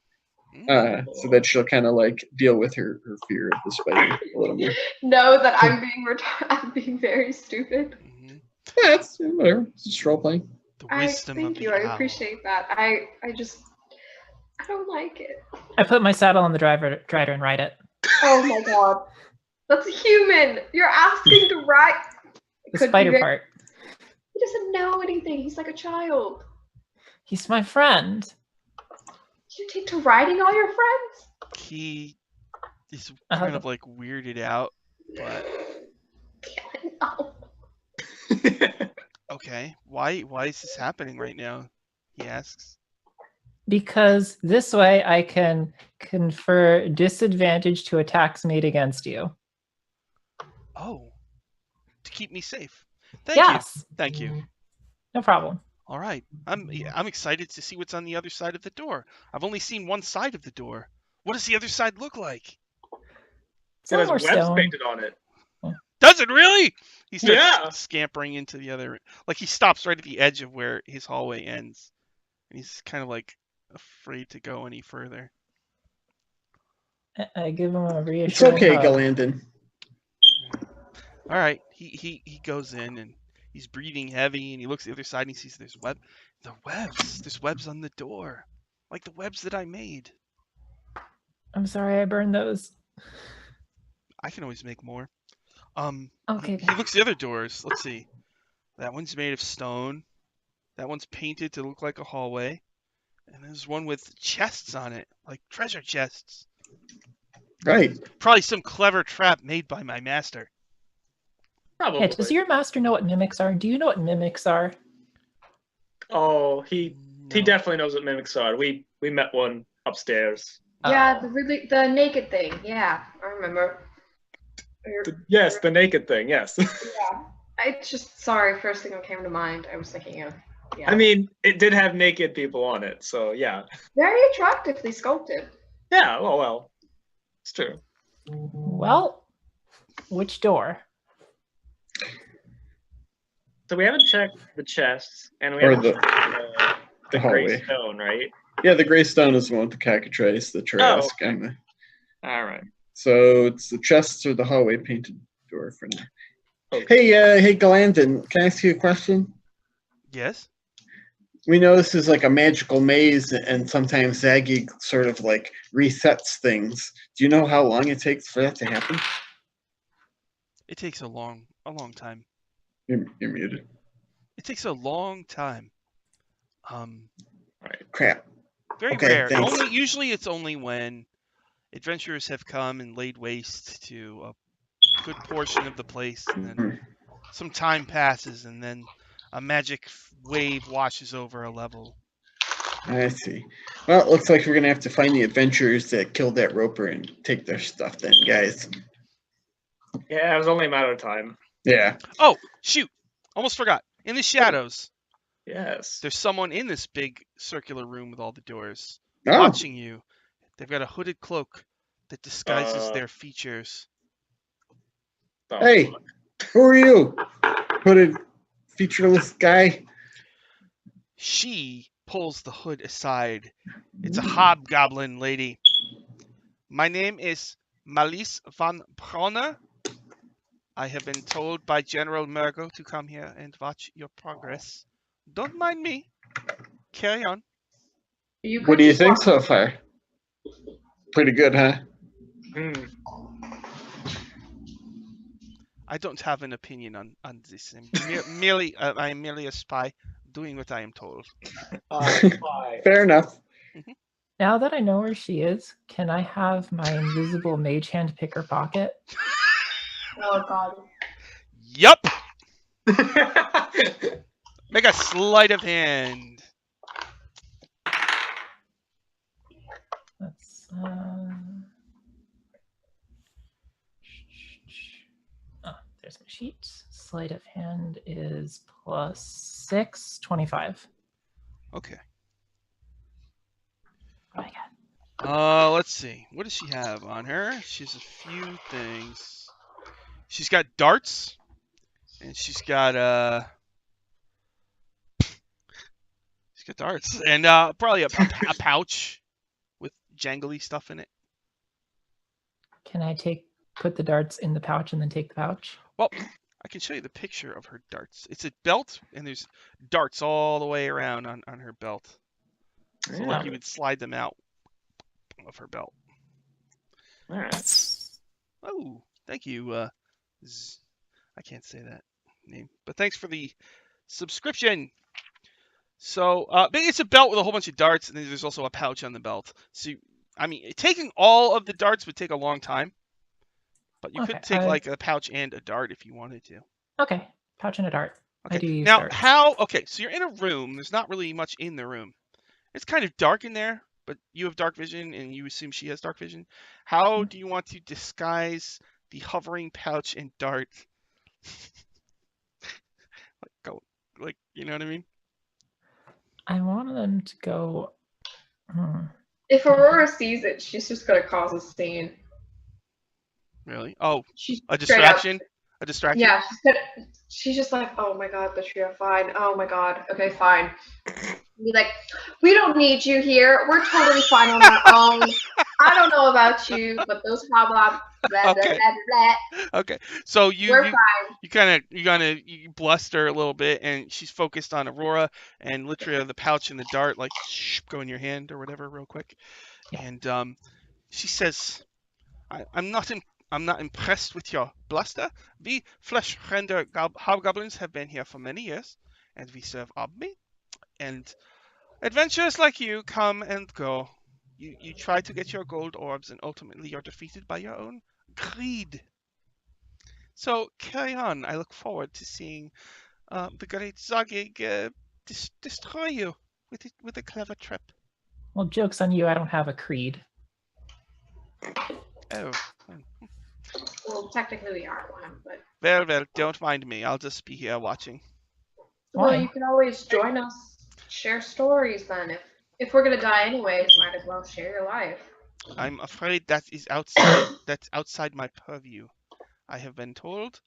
so that she'll kind of like deal with her fear of the spider a little more. Know that I'm being very stupid. Yeah, it's whatever. It's just role playing. Thank you. I appreciate that. I don't like it. I put my saddle on the drider and ride it. Oh my god. That's a human. You're asking to ride. The spider part. He doesn't know anything. He's like a child. He's my friend. You take to riding all your friends? He is kind of like weirded out, but no. Okay. Why is this happening right now? He asks. Because this way I can confer disadvantage to attacks made against you. Oh. To keep me safe. Thank you. No problem. All right. I'm excited to see what's on the other side of the door. I've only seen one side of the door. What does the other side look like? It has webs painted on it. Does it really? He starts scampering into the other. Like he stops right at the edge of where his hallway ends. And he's kind of like afraid to go any further. I give him a reassuring It's okay, hug. Galendon. All right. He goes in and he's breathing heavy and he looks at the other side and he sees there's webs. There's webs on the door. Like the webs that I made. I'm sorry I burned those. I can always make more. Okay. He looks at the other doors. Let's see. That one's made of stone. That one's painted to look like a hallway. And there's one with chests on it, like treasure chests. Right. Probably some clever trap made by my master. Probably. Yeah, does your master know what mimics are? Do you know what mimics are? Oh, he No. definitely knows what mimics are. We met one upstairs. Yeah, the naked thing. Yeah, I remember. Yes, the naked thing. Yes. Yeah. I just sorry. First thing that came to mind, I was thinking of. Yeah. I mean, it did have naked people on it, so yeah. Very attractively sculpted. Yeah. Oh well, it's true. Well, which door? So we haven't checked the chests, and we Or haven't checked the hallway. gray stone, right? Yeah, the gray stone is the one with the cockatrice, the Tarrasque. okay. All right. So it's the chests or the hallway painted door for now. Okay. Hey, Galandon, can I ask you a question? Yes? We know this is like a magical maze, and sometimes Zaggy sort of like resets things. Do you know how long it takes for that to happen? It takes a long time. You're muted. It takes a long time. Right. Crap. Very Okay, rare. thanks. Usually it's only when adventurers have come and laid waste to a good portion of the place, and then some time passes, and then a magic wave washes over a level. I see. Well, it looks like we're gonna have to find the adventurers that killed that roper and take their stuff then, guys. Yeah, it was only a matter of time. Yeah. Oh, shoot. Almost forgot. In the shadows, Yes. there's someone in this big circular room with all the doors Oh, watching you. They've got a hooded cloak that disguises their features. Oh, hey, who are you? Hooded, featureless guy. She pulls the hood aside. It's a hobgoblin lady. My name is Malice van Bronner. I have been told by General Mergo to come here and watch your progress. Don't mind me. Carry on. What do you think so far? Pretty good, huh? Hmm. I don't have an opinion on this. I am merely a spy doing what I am told. Fair enough. Now that I know where she is, can I have my invisible mage hand pick her pocket? Oh God. Yup. Make a sleight of hand. That's there's my sheet. Sleight of hand is +6, 25. Okay. What do I got? Let's see. What does she have on her? She has a few things. She's got darts, and she's got darts, and probably a pouch with jangly stuff in it. Can I put the darts in the pouch and then take the pouch? Well, I can show you the picture of her darts. It's a belt, and there's darts all the way around on her belt. So like you would slide them out of her belt. All right. Oh, thank you. I can't say that name, but thanks for the subscription. So, but it's a belt with a whole bunch of darts, and then there's also a pouch on the belt. So, I mean, taking all of the darts would take a long time, but you could take like a pouch and a dart if you wanted to. Okay, pouch and a dart. Okay. I do use now, darts. Okay, so you're in a room. There's not really much in the room. It's kind of dark in there, but you have dark vision, and you assume she has dark vision. How do you want to disguise the hovering pouch and dart? Like, you know what I mean? I want them to go. If Aurora sees it, she's just gonna cause a scene. Really? Oh, She's a distraction? A distraction? Yeah, she's just like, oh my God, Latria, fine. Oh my God, okay, fine. Be like, we don't need you here. We're totally fine on our own. I don't know about you, but those problems. Blah, Okay. blah, blah, blah. Okay. So We're fine. you bluster a little bit, and she's focused on Aurora and Litria, the pouch and the dart, like go in your hand or whatever, real quick. And she says, I'm not I'm not impressed with your bluster. We flesh-render hobgoblins have been here for many years, and we serve army. And adventurers like you come and go. You try to get your gold orbs, and ultimately you're defeated by your own greed. So carry on. I look forward to seeing the great Zagig destroy you with a clever trip. Well, joke's on you, I don't have a creed. Oh. Well, technically we are one, but Well, don't mind me. I'll just be here watching. well, Why? you can always join us, share stories. Then, if we're gonna die anyways, might as well share your life. I'm afraid that's outside my purview. I have been told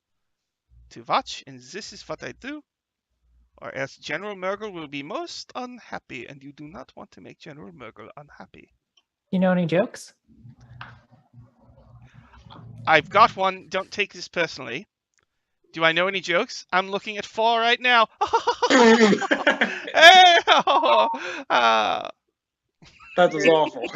to watch, and this is what I do, or else General Murgle will be most unhappy, and you do not want to make General Murgle unhappy. You know any jokes? I've got one. Don't take this personally. Do I know any jokes? I'm looking at 4 right now. Hey! That was awful.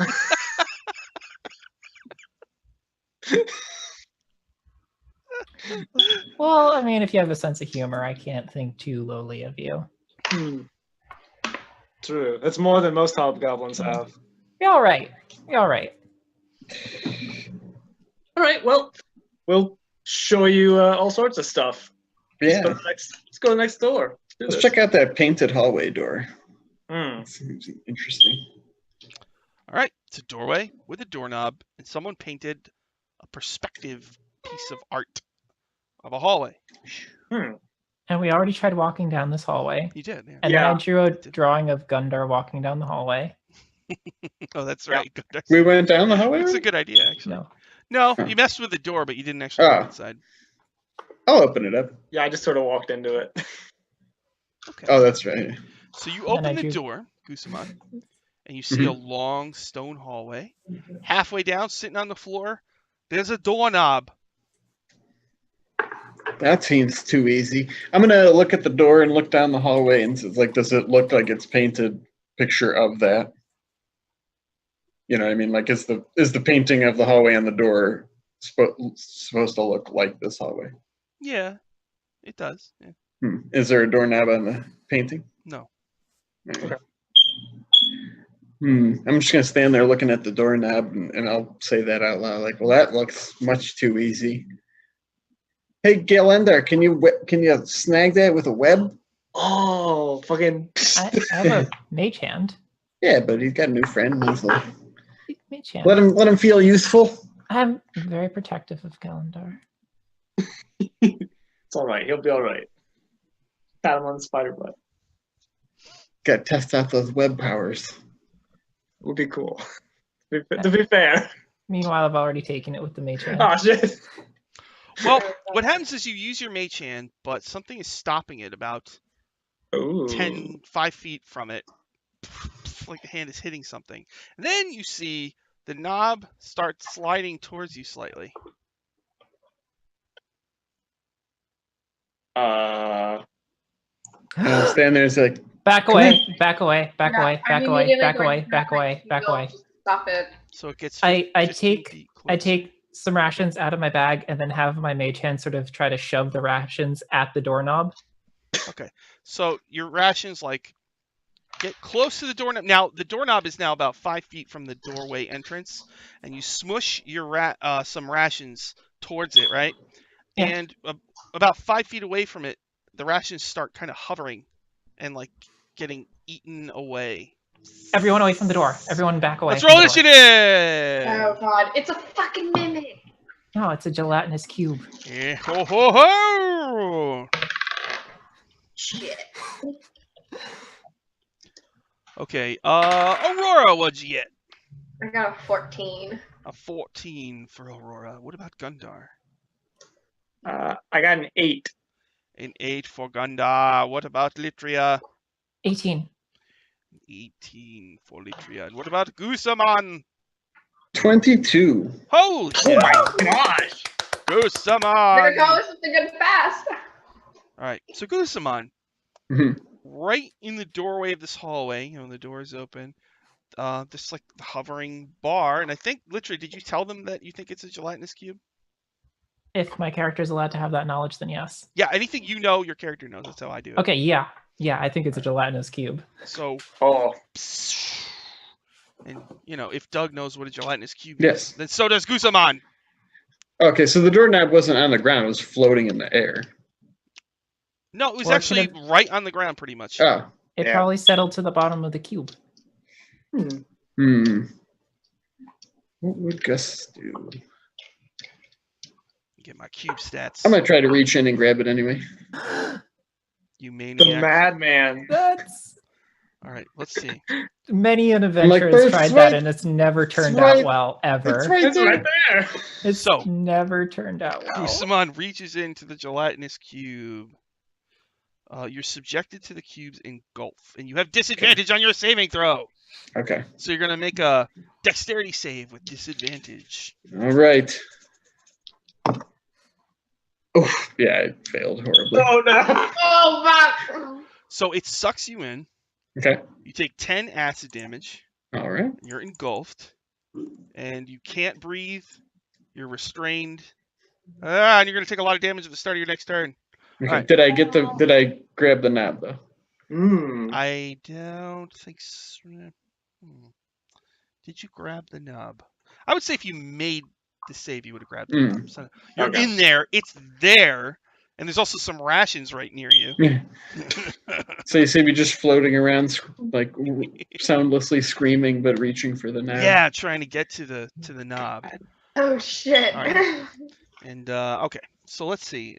Well, I mean, if you have a sense of humor, I can't think too lowly of you. True. That's more than most hobgoblins have. You're all right. You're all right. All right. Well, we'll show you all sorts of stuff. Yeah. Let's go next door. Let's check out that painted hallway door. Hmm. That seems interesting. All right, it's a doorway with a doorknob, and someone painted a perspective piece of art of a hallway. And we already tried walking down this hallway. You did, yeah. And then I drew a drawing of Gundar walking down the hallway. Oh, that's right. We went down the hallway? That's a good idea, actually. No. No, you messed with the door, but you didn't actually go inside. I'll open it up. Yeah, I just sort of walked into it. Okay. Oh, that's right. So you open the door, Gusamon, and you see a long stone hallway. Halfway down, sitting on the floor, there's a doorknob. That seems too easy. I'm gonna look at the door and look down the hallway and like, does it look like it's painted picture of that? You know what I mean? Like, is the painting of the hallway on the door supposed to look like this hallway? Yeah, it does. Yeah. Is there a doorknob on the painting? No. Okay. I'm just gonna stand there looking at the doorknob, and I'll say that out loud. Like, well, that looks much too easy. Hey, Gilender, can you snag that with a web? Oh, fucking! I have a mage hand. Yeah, but he's got a new friend. Mage hand. Let him feel useful. I'm very protective of Gilender. It's all right. He'll be all right. Pat him on the spider butt. Got to test out those web powers. Would be cool. To be fair. Meanwhile, I've already taken it with the mage hand. Oh shit. Well, what happens is you use your mage hand, but something is stopping it about 5 feet from it. Like the hand is hitting something. And then you see the knob start sliding towards you slightly. I'll stand there and say, back away, back away, back away, back away, back away, back away, back away. Stop it. So it gets. I take some rations out of my bag and then have my mage hand sort of try to shove the rations at the doorknob. Okay, so your rations get close to the doorknob. Now the doorknob is now about 5 feet from the doorway entrance, and you smush your some rations towards it, right? Yeah. And about 5 feet away from it, the rations start kind of hovering and getting eaten away. Everyone away from the door. Everyone back away. Let's roll initiative! Oh god, it's a fucking mimic! No, it's a gelatinous cube. Yeah. Ho ho ho! Shit. Okay, Aurora, what'd you get? I got a 14. A 14 for Aurora. What about Gundar? I got an 8. An 8 for Gundar. What about Litria? 18. 18 for Litria. And what about Gusamon? 22. Holy Oh my gosh! Gusamon! Better call this something good fast. Alright, so Gusamon. Right in the doorway of this hallway, the door is open. This the hovering bar, and I think literally, did you tell them that you think it's a gelatinous cube? If my character is allowed to have that knowledge, then yes. Yeah, anything you know, your character knows. That's how I do it. Okay, yeah. Yeah, I think it's a gelatinous cube. So, Oh, and if Doug knows what a gelatinous cube Yes. is, then so does Gusamon. Okay, so the doorknob wasn't on the ground; it was floating in the air. No, it was Or it actually could've- right on the ground, pretty much. Oh. It Yeah. probably settled to the bottom of the cube. Hmm. What would Gus do? Get my cube stats. I'm gonna try to reach in and grab it anyway. You the maniac. madman. That's All right, let's see. many an like, adventure "But has it's tried right- that, and it's never turned right- out well ever. It's right It's there. right there. It's So- never turned out well. Gusamon reaches into the gelatinous cube. You're subjected to the cube's engulf, and you have disadvantage on your saving throw. Okay. So you're gonna make a dexterity save with disadvantage. All right. Oh, yeah, I failed horribly. Oh no. Oh, fuck. So it sucks you in. Okay. You take 10 acid damage. All right. And you're engulfed, and you can't breathe. You're restrained. And you're gonna take a lot of damage at the start of your next turn. Okay. Alright. Did I grab the knob though? I don't think so. Did you grab the knob? I would say if you made the save, you would have grabbed the knob. So you're Okay. in there. It's there. And there's also some rations right near you. Yeah. So you see me just floating around, like soundlessly screaming, but reaching for the knob. Yeah, trying to get to the knob. Oh, shit. All right. And okay, so let's see.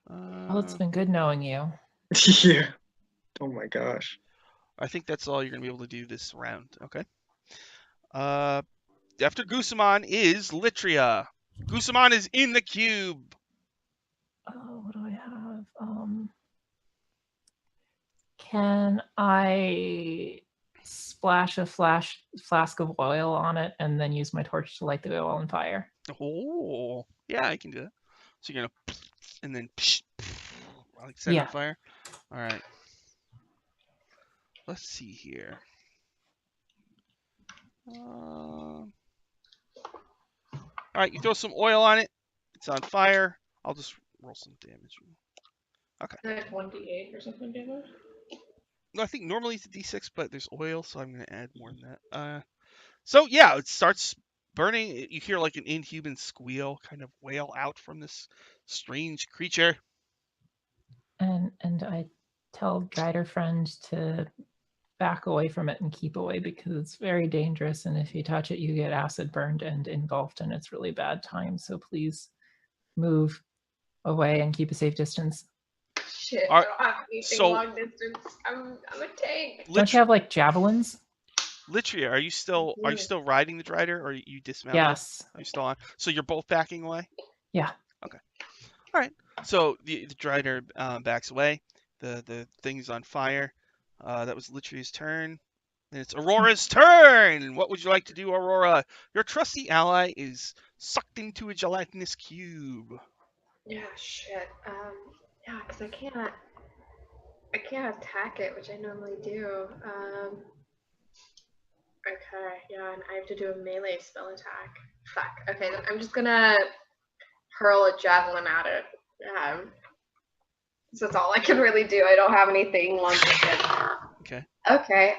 Well, it's been good knowing you. Yeah. Oh my gosh. I think that's all you're gonna be able to do this round. Okay. After Gusamon is Litria. Gusamon is in the cube. Oh, what do I have? Can I splash a flask of oil on it and then use my torch to light the oil on fire? Oh, yeah, I can do that. So you're gonna and then like set it Yeah. on fire. All right. Let's see here. All right, you throw some oil on it. It's on fire. I'll just roll some damage. Like 1d8 or something, damage? No, I think normally it's a d6, but there's oil, so I'm gonna add more than that. So yeah, it starts burning. You hear like an inhuman squeal kind of wail out from this strange creature. And I tell Drider friend to back away from it and keep away because it's very dangerous, and if you touch it you get acid burned and engulfed and it's really bad time, so please move away and keep a safe distance. Shit, Are- I don't have anything so- long distance. I'm a tank. Don't you have like javelins? Litria, are you still riding the Drider, or you dismounted? Yes. Are you still on? So you're both backing away? Yeah. Okay. All right. So the Drider backs away. The thing's on fire. That was Litria's turn. And it's Aurora's turn. What would you like to do, Aurora? Your trusty ally is sucked into a gelatinous cube. Yeah, shit. Yeah, because I can't attack it, which I normally do. Okay, yeah, and I have to do a melee spell attack. Fuck. Okay, then I'm just gonna hurl a javelin at it. So that's all I can really do. I don't have anything long distance. Okay. Okay,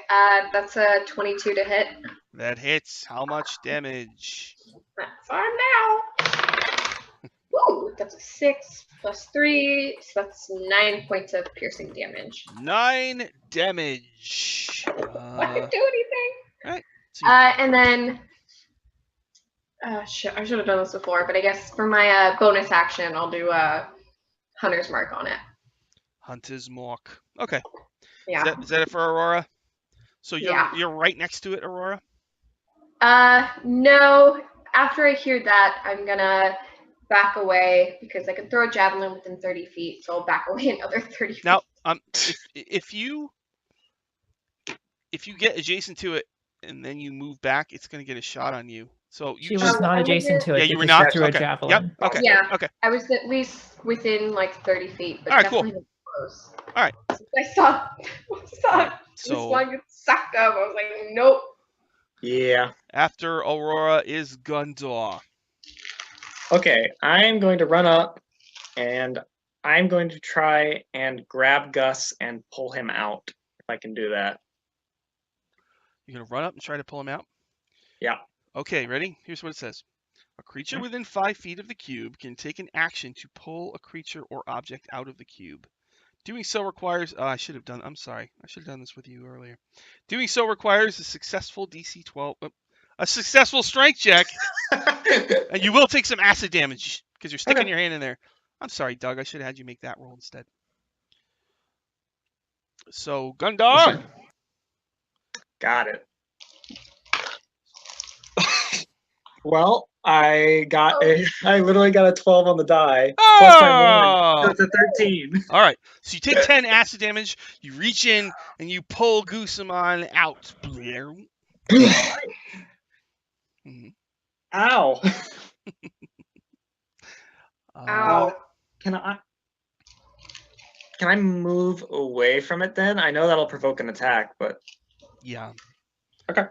that's a 22 to hit. That hits. How much damage? That's on now. Ooh, that's a 6 plus 3, so that's 9 points of piercing damage. 9 damage. I didn't do anything. Alright. And then, shit, I should have done this before, but I guess for my bonus action, I'll do a Hunter's Mark on it. Hunter's Mark. Okay. Yeah. Is that it for Aurora? So Yeah. you're right next to it, Aurora? No. After I hear that, I'm gonna back away because I can throw a javelin within 30 feet, so I'll back away another 30 feet. Now, if you get adjacent to it and then you move back, it's gonna get a shot on you. So you She just, was not adjacent to it. Yeah, you were because she not? threw a Okay. javelin. Yep. Okay. Yeah. Okay. I was at least within like 30 feet, but All right, cool. definitely not close. All right. I saw this So one get sucked up. I was like, nope. Yeah. after Aurora is Gundor. Okay, I'm going to run up and I'm going to try and grab Gus and pull him out if I can do that. You're going to run up and try to pull him out? Yeah. Okay, ready? Here's what it says. A creature within 5 feet of the cube can take an action to pull a creature or object out of the cube. Doing so requires... I'm sorry. I should have done this with you earlier. Doing so requires a successful DC 12... a successful strength check. And you will take some acid damage because you're sticking your hand in there. I'm sorry, Doug. I should have had you make that roll instead. So, Gundar. Got it. Well, I literally got a 12 on the die. Plus my 1. So it's a 13. All right. So you take 10 acid damage. You reach in and you pull Goosamon out. Ow. Ow. Can I move away from it then? I know that'll provoke an attack, but yeah. Okay.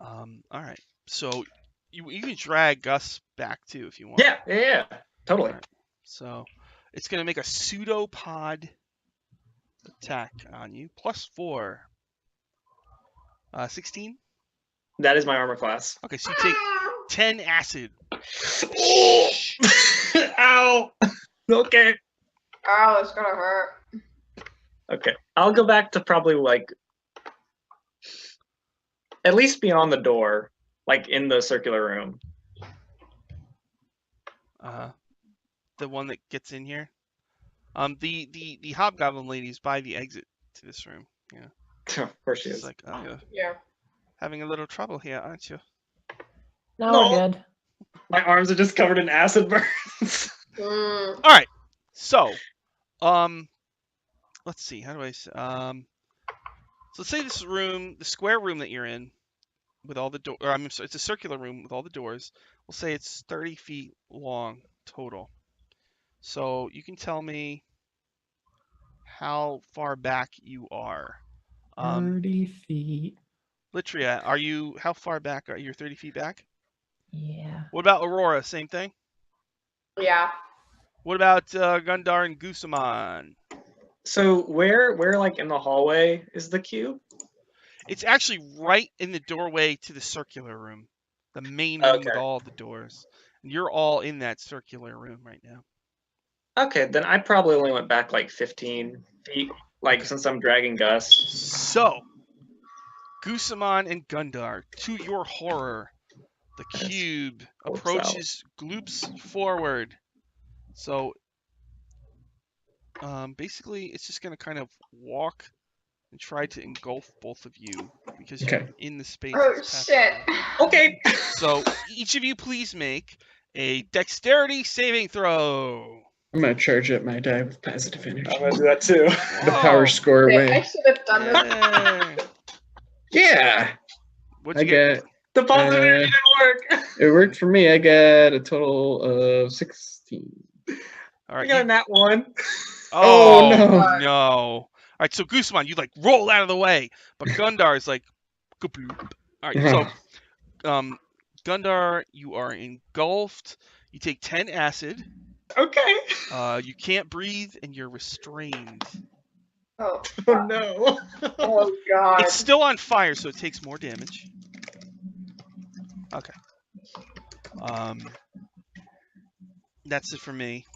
All right. So you can drag Gus back too if you want. Yeah. Totally. Right. So it's gonna make a pseudopod attack on you. +4. 16. That is my armor class. Okay, so you take 10 acid. Ow. Okay. Ow, it's gonna hurt. Okay. I'll go back to probably like at least beyond the door, like in the circular room. The one that gets in here. The hobgoblin lady's by the exit to this room. Yeah. Of course she She's is. like, oh, Yeah. having a little trouble here, aren't you? No, No. we're good. My arms are just covered in acid burns. All right. So, let's see. How do I say? So let's say this room, the square room that you're in, with all the doors. I'm sorry, it's a circular room with all the doors. We'll say it's 30 feet long total. So you can tell me how far back you are. 30 feet. Litria, how far back are you? 30 feet back? Yeah. What about Aurora? Same thing? Yeah. What about Gundar and Goosamon? So where like in the hallway is the cube? It's actually right in the doorway to the circular room. The main room with all the doors. And you're all in that circular room right now. Okay, then I probably only went back like 15 feet, like since I'm dragging Gus. So, Goosamon and Gundar, to your horror, the cube approaches, gloops forward. So, basically, it's just going to kind of walk and try to engulf both of you because you're in the space. Oh, shit. Okay. So, each of you please make a dexterity saving throw. I'm going to charge up my die with positive energy. I'm going to do that too. The power score I way. should have done this. Yeah. What'd you get? The positive energy didn't work. It worked for me. I got a total of 16. All right. You got that one. Oh, no. no. All right, so Goosamon, you like roll out of the way, but Gundar is like, goop. All right, so Gundar, you are engulfed. You take 10 acid. Okay. You can't breathe, and you're restrained. Oh, Oh no. oh god. It's still on fire, so it takes more damage. Okay. That's it for me.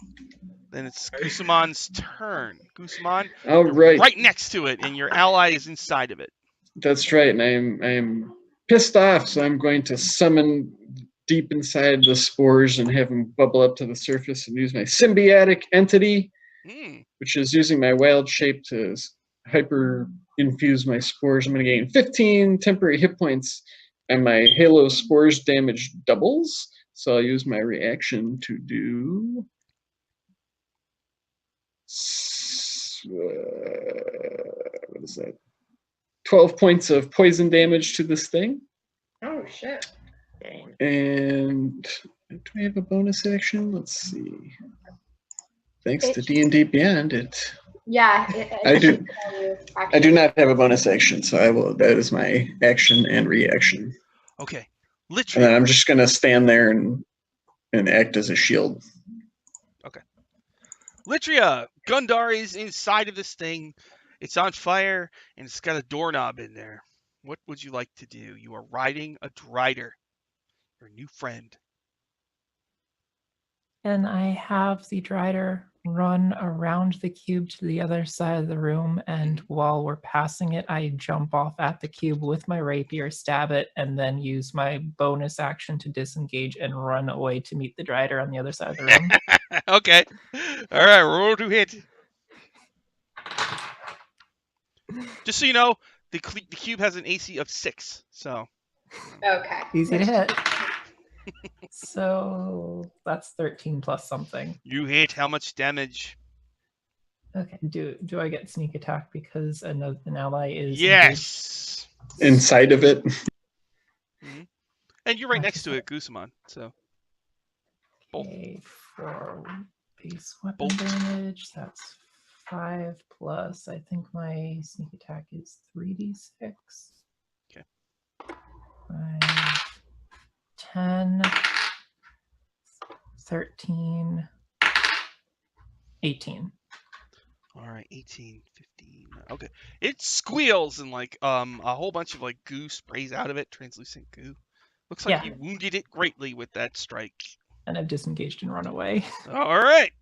Then it's Goosamon's turn. Goosamon, All you're right next to it, and your ally is inside of it. That's right, and I'm pissed off, so I'm going to summon deep inside the spores and have them bubble up to the surface and use my symbiotic entity, which is using my wild shape to hyper infuse my spores. I'm going to gain 15 temporary hit points, and my halo spores damage doubles. So I'll use my reaction to do what is that? 12 points of poison damage to this thing. Oh shit. And do we have a bonus action? Let's see. Thanks to D&D Beyond it. Yeah, I do. I do not have a bonus action, so I will. That is my action and reaction. Okay. And then I'm just gonna stand there and and act as a shield. Litria, Gundar is inside of this thing. It's on fire, and it's got a doorknob in there. What would you like to do? You are riding a Drider, your new friend. And I have the Drider run around the cube to the other side of the room, and while we're passing it, I jump off at the cube with my rapier, stab it, and then use my bonus action to disengage and run away to meet the Drider on the other side of the room. Okay. All right, roll to hit. Just so you know, the cube has an AC of 6, so. Okay. Easy to hit. So that's 13 plus something. You hit. How much damage? Okay. Do I get sneak attack because an ally is Yes. Inside of it. And you're right next to it, Gusamon. So. Both. Okay, for base weapon damage, that's 5 plus. I think my sneak attack is 3d6. Okay. 5, 10, 13, 18. All right, 18, 15. Okay. It squeals and like a whole bunch of like goo sprays out of it, translucent goo. Looks like you wounded it greatly with that strike. And I've disengaged and run away. All right.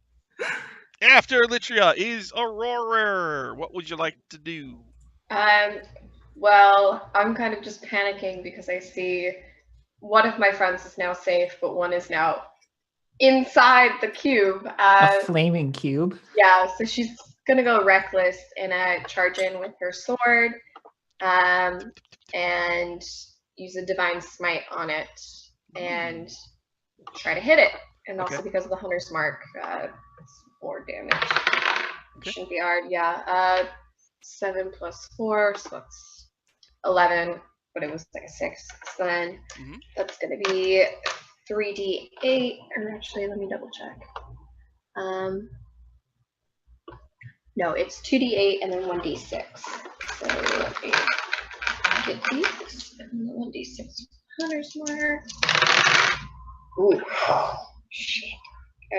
After Litria is Aurora. What would you like to do? Well, I'm kind of just panicking because I see one of my friends is now safe, but one is now inside the cube. A flaming cube? Yeah, so she's gonna go reckless and charge in with her sword, and use a divine smite on it and try to hit it. And also because of the hunter's mark, it's 4 damage. Shouldn't be hard. Yeah. 7 plus 4, so that's 11. But it was like a 6. So then that's gonna be 3d8. Or actually, let me double check. No, it's 2d8 and then 1d6. So let me get these. And then 1d6 hunter's mark. Ooh, shit.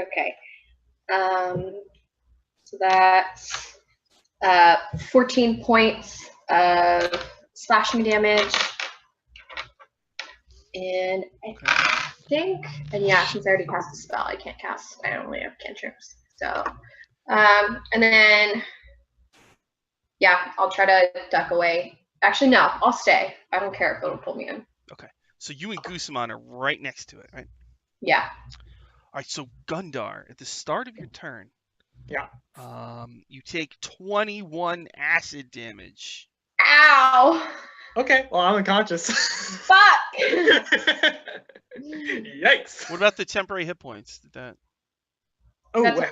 Okay. So that's 14 points of slashing damage. And I think, and yeah, since I already cast the spell, I only have cantrips. So, and then, yeah, I'll try to duck away. Actually, no, I'll stay. I don't care if it'll pull me in. Okay. So you and Gusamon are right next to it, right? Yeah. All right, so Gundar, at the start of your turn, Yeah. You take 21 acid damage. Ow! Okay, well, I'm unconscious. Fuck! Yikes. What about the temporary hit points? Did that? Oh, That's wait,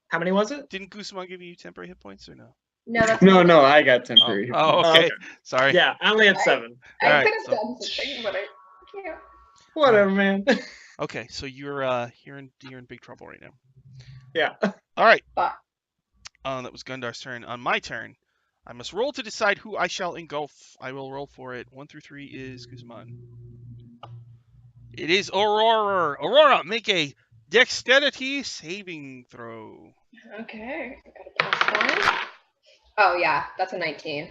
how many was it? Didn't Gusamon give you temporary hit points or no? No, that's No, I got temporary. Oh, okay. Sorry. Yeah, I only had 7. I All could right, have done something, but I can't. Whatever, man. Okay, so you're in big trouble right now. Yeah. All right. Fuck. That was Gundar's turn. On my turn, I must roll to decide who I shall engulf. I will roll for it. 1 through 3 is Guzman. It is Aurora. Aurora, make a dexterity saving throw. Okay. I got a +1. Oh, yeah. That's a 19.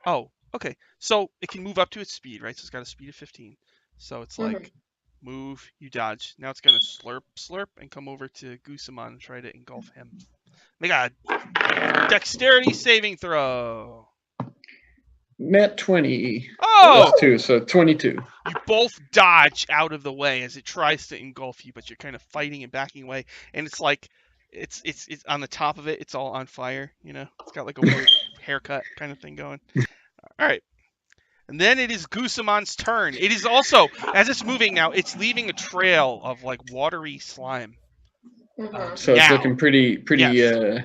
Oh, okay. So it can move up to its speed, right? So it's got a speed of 15. So it's like move, you dodge. Now it's going to slurp, and come over to Gusamon and try to engulf him. Make a dexterity saving throw. Net 20. Oh! 2, so 22. You both dodge out of the way as it tries to engulf you, but you're kind of fighting and backing away. And it's like, it's on the top of it. It's all on fire, you know? It's got like a weird haircut kind of thing going. All right. And then it is Gusamon's turn. It is also, as it's moving now, it's leaving a trail of like watery slime. So it's looking pretty Yes.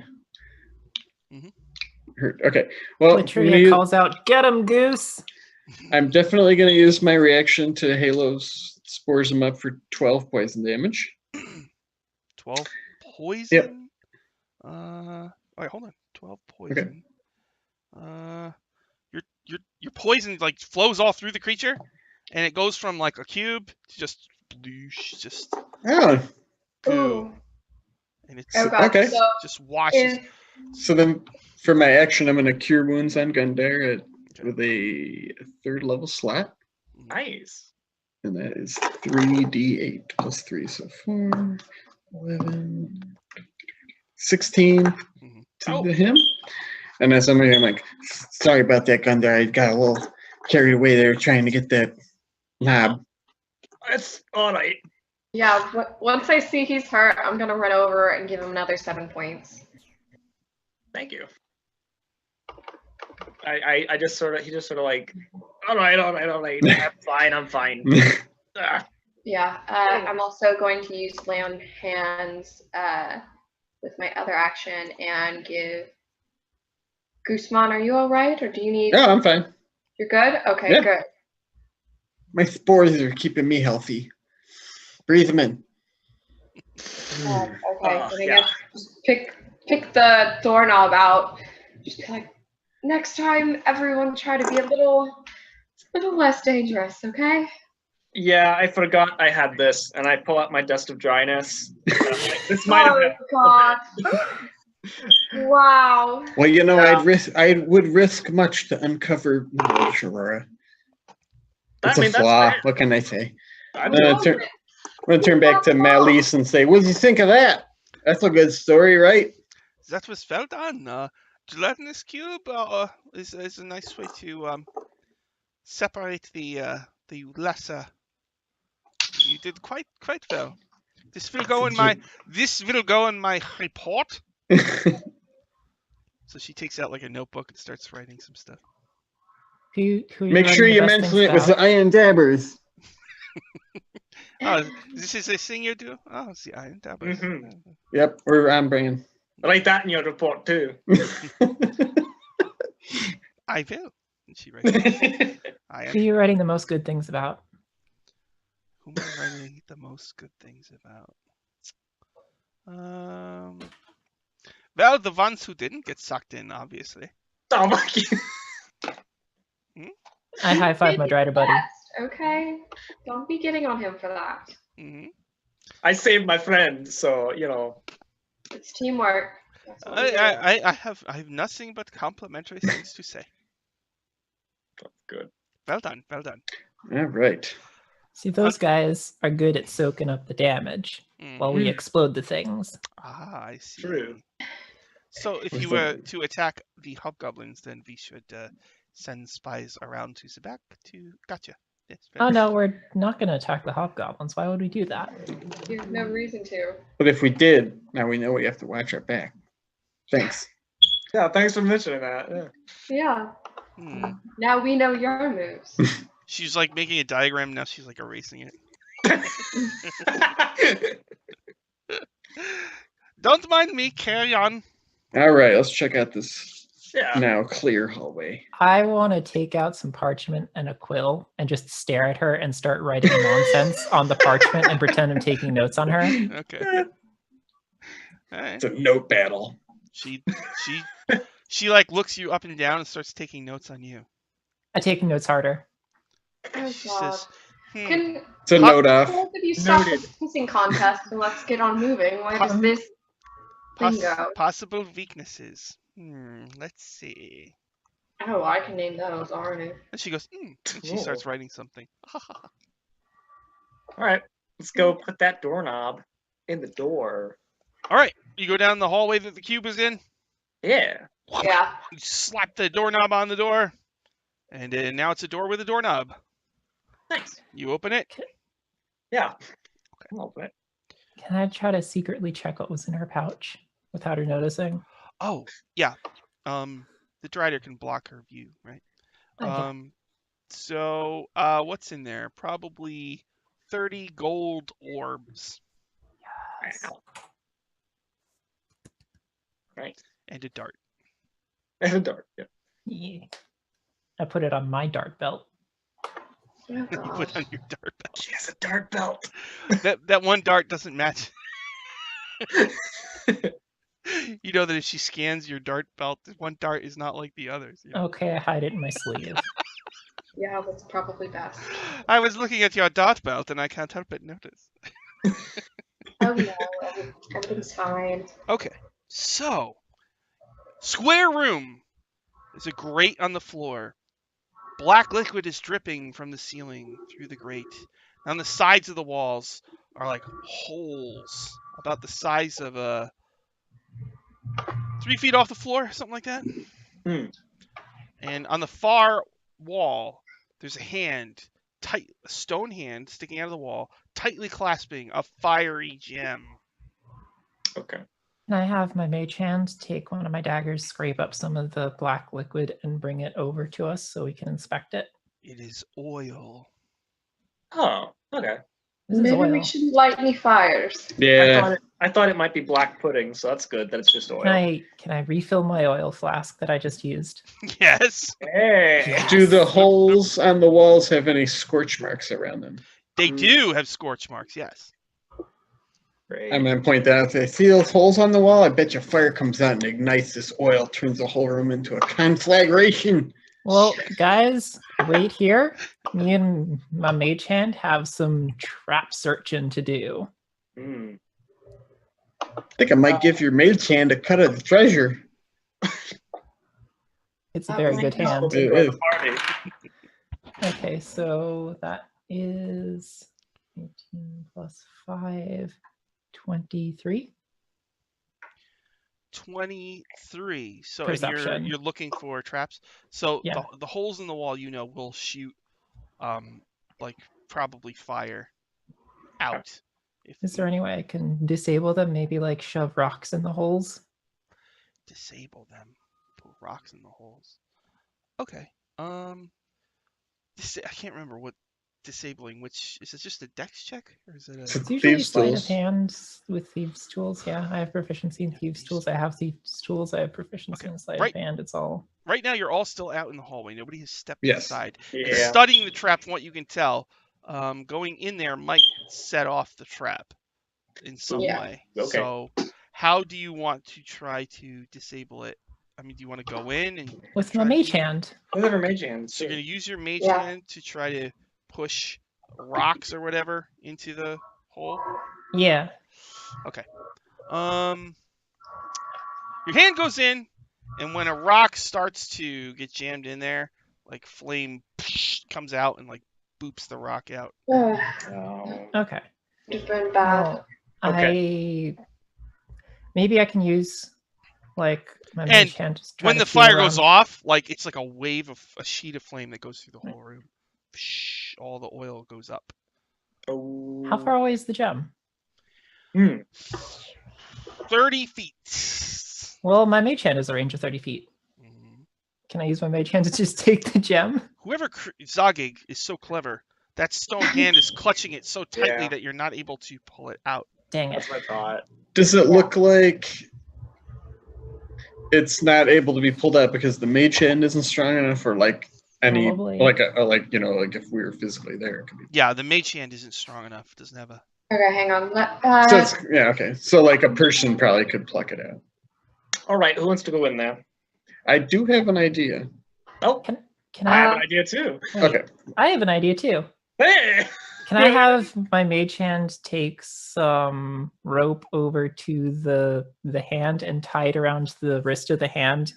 hurt. Okay. Well, Latria calls out, "Get him, Goose!" I'm definitely going to use my reaction to Halo's spores him up for 12 poison damage. 12 poison? Yep. All right, hold on. 12 poison. Okay. Your poison like flows all through the creature, and it goes from like a cube to just sploosh, just Oh, goo, Ooh. and it's Oh god. Okay. So just washes. so then for my action, I'm going to cure wounds on Gundare Okay. with a 3rd level slot. Nice. And that is 3d8 plus 3. So 4, 11, 16 Mhm. to him. And as I'm here, I'm like, sorry about that, Gundare. I got a little carried away there trying to get that knob. That's all right. yeah, once I see he's hurt, I'm gonna run over and give him another 7 points. Thank you. I just sort of, he just sort of like, all right. I'm fine. Ah, Yeah, I'm also going to use lay on hands with my other action and give Guzman, are you all right, or do you need? No, I'm fine. You're good. Okay, Yeah. good. My spores are keeping me healthy. Breathe them in. Okay, then I yeah. guess just pick the doorknob out. Just be like, next time, everyone try to be a little less dangerous, okay? Yeah, I forgot I had this, and I pull out my dust of dryness. This might have been. God. Wow. Well, you know, Yeah. I would risk much to uncover knowledge, Aurora. It's a That's flaw. fair. What can I say? I I'm mean, gonna turn back to Malise and say, "What did you think of that? That's a good story, right?" That was well done. Gelatinous cube is a nice way to separate the lesser. You did quite well. This will go in my report. So she takes out like a notebook and starts writing some stuff. Who are Make sure writing the you best mention things it with about? the Iron Dabbers. Oh, this is a thing you do? Oh, it's the Iron Dabbers. Mhm. Yep, we're on brand. write that in your report too. I will. And she writes it. Who are you writing the most good things about? Who am I writing the most good things about? Well, the ones who didn't get sucked in, obviously. Oh my God. I high five my drider buddy. Okay, don't be getting on him for that. Hmm. I saved my friend, so you know. It's teamwork. That's what we do. I have nothing but complimentary things to say. Good. Well done, well done. All right. See, those guys are good at soaking up the damage while we explode the things. Ah, I see. True. So if you were to attack the hobgoblins, then we should send spies around to the back to. Gotcha. Yes, Oh no, we're not going to attack the hobgoblins. Why would we do that? You have no reason to. But if we did, now we know we have to watch our back. Thanks. Yeah, thanks for mentioning that. Yeah. Hmm. Now we know your moves. She's like making a diagram now. She's like erasing it. Yeah. Don't mind me. Carry on. All right, let's check out this Yeah. now clear hallway. I want to take out some parchment and a quill and just stare at her and start writing nonsense on the parchment and pretend I'm taking notes on her. Okay. All right. It's a note battle. She like looks you up and down and starts taking notes on you. I take notes harder. Oh She god. says, Can It's a note off. both of you stop Noted. this pissing contest and let's get on moving? Where does this thing go? Possible weaknesses. Let's see. Oh, I can name those already. And she goes, and she starts writing something. All right, let's go put that doorknob in the door. All right, you go down the hallway that the cube is in. Yeah. Yeah. You slap the doorknob on the door, and now it's a door with a doorknob. Nice. You open it. Yeah. I'll open it. Can I try to secretly check what was in her pouch without her noticing? Oh, yeah. The drider can block her view, right? Okay. So, what's in there? Probably 30 gold orbs. Wow. Right. And a dart. And a dart. Yeah. Yeah. I put it on my dart belt. Oh, You God. put on your dart belt. She has a dart belt. That one dart doesn't match. You know that if she scans your dart belt, one dart is not like the others. You know? Okay, I hide it in my sleeve. Yeah, that's probably best. I was looking at your dot belt and I can't help but notice. Oh no, everything's fine. Okay, so square room. There's a grate on the floor. Black liquid is dripping from the ceiling through the grate. On the sides of the walls are like holes about the size of 3 feet off the floor, something like that. And on the far wall, there's a hand, a stone hand sticking out of the wall, tightly clasping a fiery gem. Okay. Can I have my mage hand take one of my daggers, scrape up some of the black liquid, and bring it over to us so we can inspect it? It is oil. Oh, okay. This is Maybe oil. we should light me fires. Yeah. I thought it might be black pudding, so that's good that it's just oil. Can I refill my oil flask that I just used? Yes. Hey. Yes. Do the holes on the walls have any scorch marks around them? They do have scorch marks, yes. Great. I'm going to point that out. If they see those holes on the wall, I bet you fire comes out and ignites this oil, turns the whole room into a conflagration. Well, guys, wait here. Me and my mage hand have some trap searching to do. Mm. I think I might give your mage hand a cut of the treasure. It's a very good hand. It is. Party. Okay, so that is 18 plus 5, 23. 23. So and Perception. you're looking for traps. So Yeah. the holes in the wall, will shoot like probably fire out. Is there any way I can disable them? Maybe like shove rocks in the holes? Disable them? Put rocks in the holes. Okay. I can't remember what disabling. Which is it? Just a dex check, or is it It's a? It's usually Thieves' sleight of tools. hand with thieves' tools. Yeah, I have proficiency in Yeah, thieves' thieves' tools. I have thieves' tools. I have proficiency Okay, in sleight right. of hand. It's all. Right now, you're all still out in the hallway. Nobody has stepped Yes. inside. And Yeah. studying the trap, from what you can tell, going in there might set off the trap in some Yeah. way. Okay. So, how do you want to try to disable it? I mean, do you want to go in and With try my to mage do- hand. Whatever mage hand. So you're gonna use your mage Yeah. hand to try to push rocks or whatever into the hole. Yeah. Okay. Your hand goes in, and when a rock starts to get jammed in there, like flame comes out and like boops the rock out. Ugh, Oh. Okay. it's been bad. Well, Okay. Maybe I can use like my And mage hand to try When to the feel fire goes around. off, like it's like a wave of a sheet of flame that goes through the whole room. All the oil goes up. Oh. How far away is the gem? 30 feet. Well, my mage hand is a range of 30 feet. Mhm. Can I use my mage hand to just take the gem? Whoever Zagig is so clever. That stone hand is clutching it so tightly Yeah. that you're not able to pull it out. Dang it. That's what I thought. Does it look like it's not able to be pulled out because the mage hand isn't strong enough, or like any Probably. like if we were physically there, it could be. Yeah, the mage hand isn't strong enough. It doesn't have a. Okay, hang on. So it's, yeah, okay. So like a person probably could pluck it out. All right, who wants to go in there? I do have an idea. Oh, Can I have I? an idea too. Wait, Okay. I have an idea too. Hey! Can I have my mage hand take some rope over to the hand and tie it around the wrist of the hand,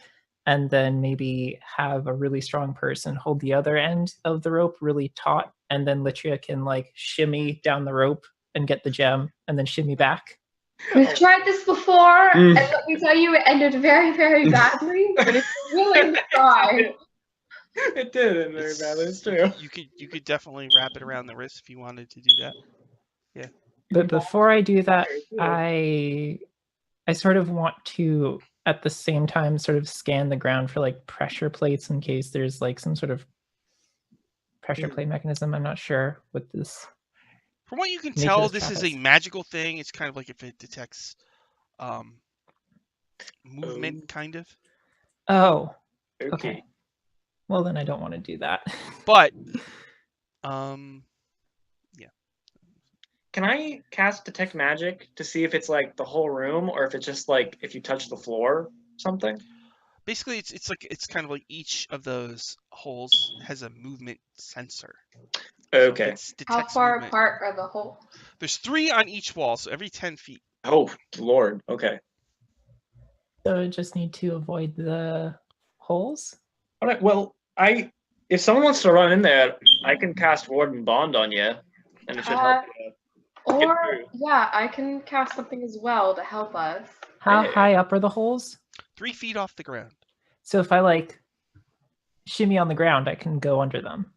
and then maybe have a really strong person hold the other end of the rope really taut, and then Litria can like shimmy down the rope and get the gem, and then shimmy back? We've tried this before, Mm. and let me tell you, it ended very, very badly. But if you're willing to try, It did end very badly. It's true. You could definitely wrap it around the wrist if you wanted to do that. But before I do that, Very cool. I sort of want to at the same time sort of scan the ground for like pressure plates in case there's like some sort of pressure plate mechanism. I'm not sure what this. From what you can Nature tell, is this is a trapeze. magical thing. It's kind of like if it detects movement, kind of. Oh, Very okay. cool. Well, then I don't want to do that. But Can I cast Detect Magic to see if it's like the whole room or if it's just like if you touch the floor something? Basically, it's kind of like each of those holes has a movement sensor. Okay. It How detects far movement. apart are the holes? There's 3 on each wall, so every 10 feet. Oh Lord. Okay. So I just need to avoid the holes. All right. Well, if someone wants to run in there, I can cast Ward and Bond on you, and it should help you. Or through. yeah, I can cast something as well to help us. How Hey. high up are the holes? 3 feet off the ground. So if I like shimmy on the ground, I can go under them.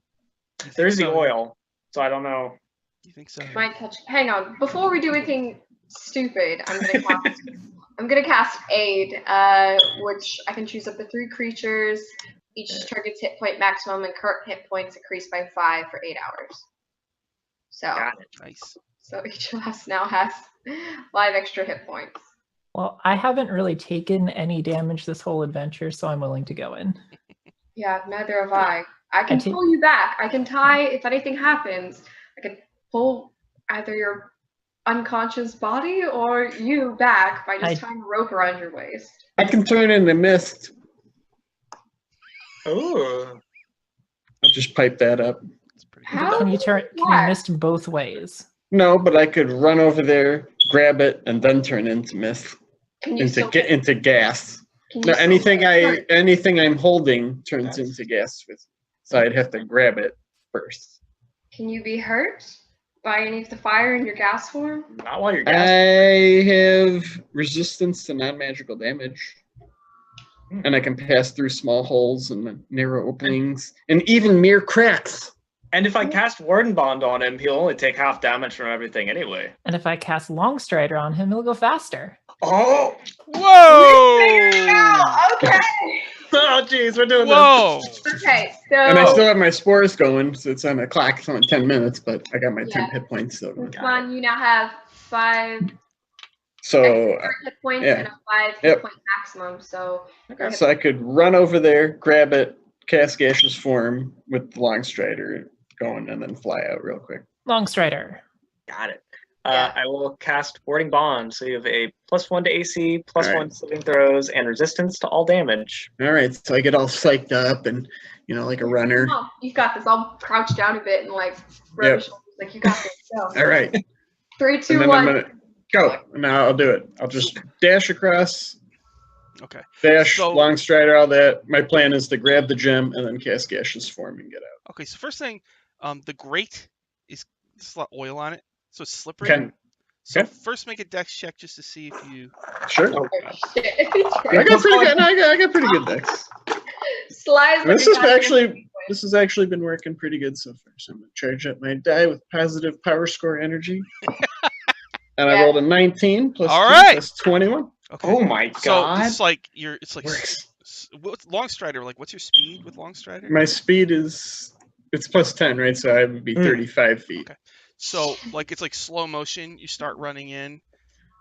You think There's the so? oil, so I don't know. You think so? Might touch. Hang on, before we do anything stupid, I'm gonna cast Aid, which I can choose up to 3 creatures. Each target's hit point maximum and current hit points increase by 5 for 8 hours. So, Got it. Nice. so each of us now has 5 extra hit points. Well, I haven't really taken any damage this whole adventure, so I'm willing to go in. Yeah, neither have I. I can I take- pull you back. I can tie, if anything happens, I can pull either your unconscious body or you back by just tying a rope around your waist. I can turn into mist. Ooh. I'll just pipe that up. It's pretty good. How Can you do can you mist both ways? No, but I could run over there, grab it, and then turn into mist. Can you Into still into gas. can you No, still- anything I'm holding turns Yes. into gas with. So I'd have to grab it first. Can you be hurt by any of the fire in your gas form? Not while you're gas. I have resistance to non-magical damage. And I can pass through small holes and narrow openings and even mere cracks. And if I cast Ward and Bond on him, he'll only take half damage from everything anyway. And if I cast Longstrider on him, he'll go faster. Oh! Whoa! Okay. Oh, jeez, we're doing Whoa! Okay. So And I still have my spores going, so it's on the clock. It's only 10 minutes, but I got my 10 Yeah. hit points still going. Come on, you now have 5 So, extra hit points yeah. and a 5 hit Yep. point maximum. So so I could run over there, grab it, cast gaseous form with the long strider going, and then fly out real quick. Longstrider. Got it. Yeah. I will cast Warding Bond, so you have a +1 to AC, +1 Alright. to saving throws, and resistance to all damage. All right, so I get all psyched up and, like a runner. Come on, you got this. I'll crouch down a bit and like rub your shoulders. Like you got this. Go. All right, 3, and 2, then 1. I'm going to go. Now I'll do it. I'll just dash across, Okay. dash, So- long strider, all that. My plan is to grab the gem and then cast gaseous form and get out. Okay. So first thing, the grate is there's a lot of oil on it, so it's slippery. Okay. So Okay. first, make a dex check just to see if you. Sure. Oh, Shit. I got pretty good. I got pretty good decks. Slides. This has actually been working pretty good so far. So I'm gonna charge up my die with positive power score energy. And I Yeah. rolled a 19 plus All 2 right. plus 21. Okay. Oh my So god. it's like Works. what's long strider? Like, what's your speed with long strider? My speed is it's plus 10, right? So I would be 35 feet. Okay. So like it's like slow motion. You start running in,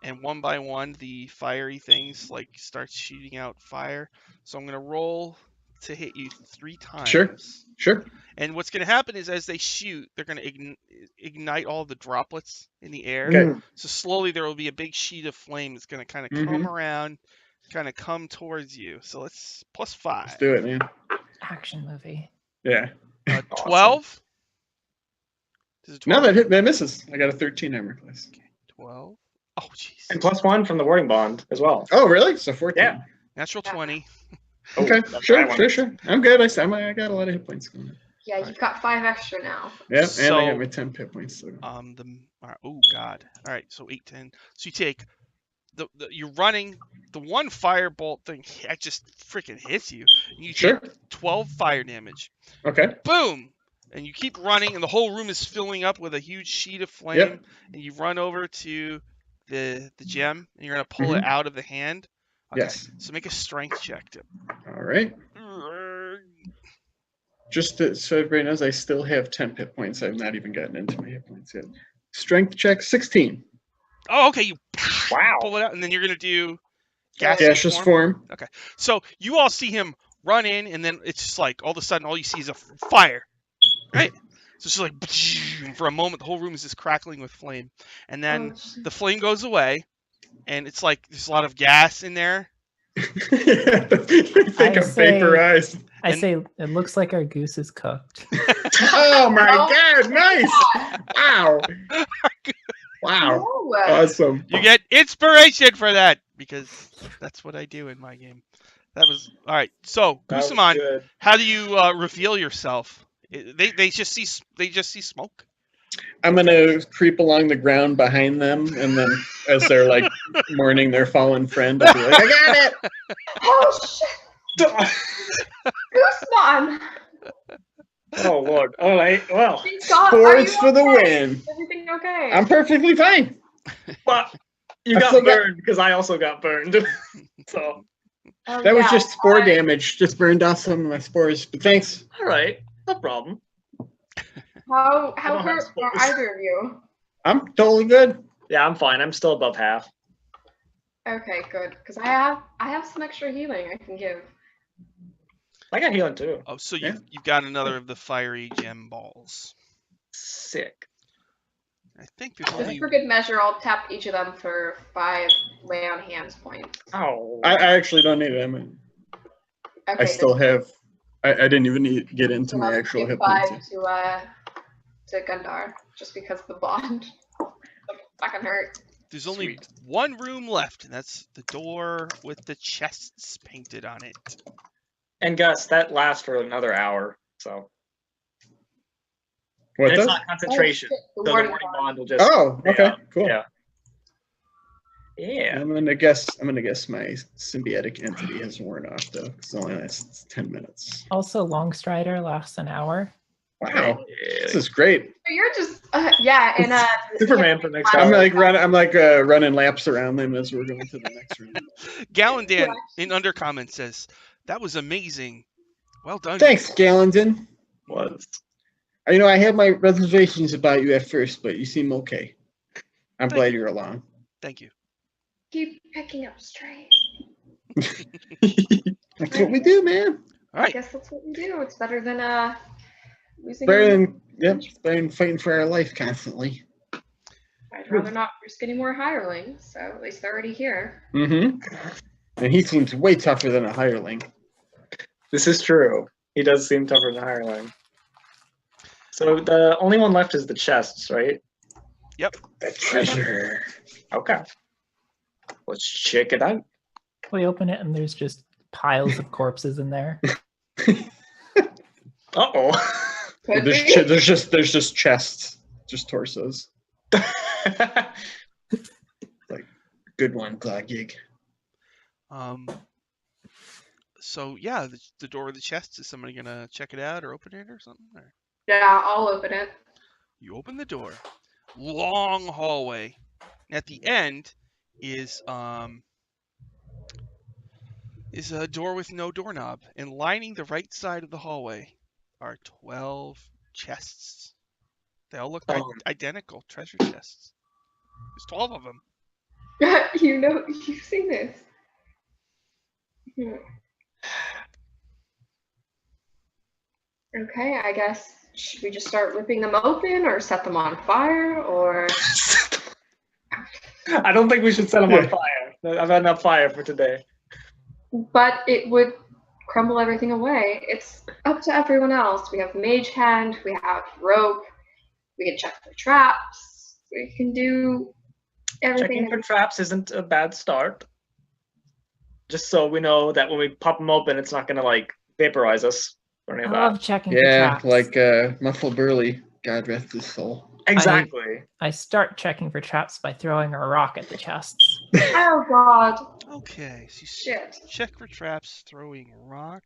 and one by one the fiery things like start shooting out fire. So I'm gonna roll to hit you 3 times. Sure. And what's gonna happen is as they shoot, they're gonna ignite all the droplets in the air. Okay. So slowly there will be a big sheet of flame that's gonna kind of come around, kind of come towards you. So let's +5. Let's do it, man. Action movie. Yeah. Awesome. 12. Does it No, 12? that misses. I got a 13 armor class. 12. Oh jeez. And +1 from the Warding Bond as well. Oh, really? So 14. Yeah. Natural 20. Oh, Okay. that's Sure. that one. I'm good. I got a lot of hit points going. Yeah, you've got 5 extra now. Yeah, and So- I got my 10 hit points. So. Oh god. All right. So 8, 10. So you take you're running the one firebolt thing. It just freaking hits you. You Sure. take 12 fire damage. Okay. Boom. And you keep running, and the whole room is filling up with a huge sheet of flame. Yep. And you run over to the gem, and you're gonna pull it out of the hand. Okay. Yes. So make a strength check. All right. Just so everybody knows, I still have 10 hit points. I've not even gotten into my hit points yet. Strength check 16. Oh, okay. You Wow. pull it out, and then you're gonna do Gaseous form. So you all see him run in, and then it's just like all of a sudden, all you see is a fire, right? So it's just like for a moment, the whole room is just crackling with flame, and then Oh, shit. the flame goes away, and it's like there's a lot of gas in there, think I'm say- vaporized. I say it looks like our goose is cooked. Oh my Oh. god, nice! Wow. Wow. No. Awesome. You get inspiration for that because that's what I do in my game. That was all right. So, That was Gusamon, good. how do you reveal yourself? They just see smoke. I'm gonna creep along the ground behind them, and then as they're like mourning their fallen friend, I'll be like, I got it! Oh shit! Guzman! Oh Lord. All right. Well, Thank God. Are Sports you for the okay? win. Is everything okay? I'm perfectly fine. but you I got still got- burned because I also got burned. So Oh, That was yeah. just spore damage. Just burned off some of my spores. But thanks. all right, no problem. How I don't have hurt are spores. either of you? I'm totally good. Yeah, I'm fine. I'm still above half. Okay, good. Because I have some extra healing I can give. I got healing too. Oh, so Yeah. you've got another of the fiery gem balls. Sick. I think there's Just only for good measure, I'll tap each of them for 5 lay on hands points. Oh. I actually don't need them. Okay. I still have. I didn't even get into so my I'll actual give hit 5 points. to Gundar, just because of the bond. Fucking hurt. there's only Sweet. one room left, and that's the door with the chests painted on it. And Gus, that lasts for another hour. So What and it's does? not concentration. Oh, shit, the So the warding warning bond. bond will just. Oh, okay, cool. Yeah. Yeah. I'm gonna guess my symbiotic entity has worn off though, because it only lasts 10 minutes. Also, Long Strider lasts an hour. Wow, this is great. So you're just yeah, and Superman for next I'm hour. like running laps around them as we're going to the next room. Gallandan in under comments says that was amazing. Well done. Thanks, Gallandon. Was. You know, I had my reservations about you at first, but you seem okay. I'm Thank glad you. you're along. Thank you. keep picking up strays. That's what we do, man. All I right. guess that's what we do. It's better than losing. Better than it's better than fighting for our life constantly. I'd rather not risk any more hirelings, so at least they're already here. Mm-hmm. And he seems way tougher than a hireling. This is true. He does seem tougher than Hireling. So the only one left is the chests, right? The treasure. Okay. Let's check it out. We open it and there's just piles of corpses in there. Uh-oh. Could There's, be. there's just chests, just torsos. Good one, Glagig. So yeah, the door with the chests. Is somebody gonna check it out or open it or something? Or Yeah, I'll open it. you open the door. Long hallway. At the end is a door with no doorknob, and lining the right side of the hallway are 12 chests. They all look identical treasure chests. There's 12 of them. You know, you've seen this. Okay, I guess should we just start ripping them open or set them on fire or I don't think we should set them on fire. I've had enough fire for today. but it would crumble everything away. It's up to everyone else. We have mage hand, we have rope, we can check for traps, we can do everything. Checking for traps isn't a bad start. Just so we know that when we pop them open, it's not gonna like vaporize us or any I of love that. checking for Yeah, traps. like Muffle Burley, God rest his soul. Exactly. I start checking for traps by throwing a rock at the chests. Oh god, Okay, so you shit. check for traps, throwing rock.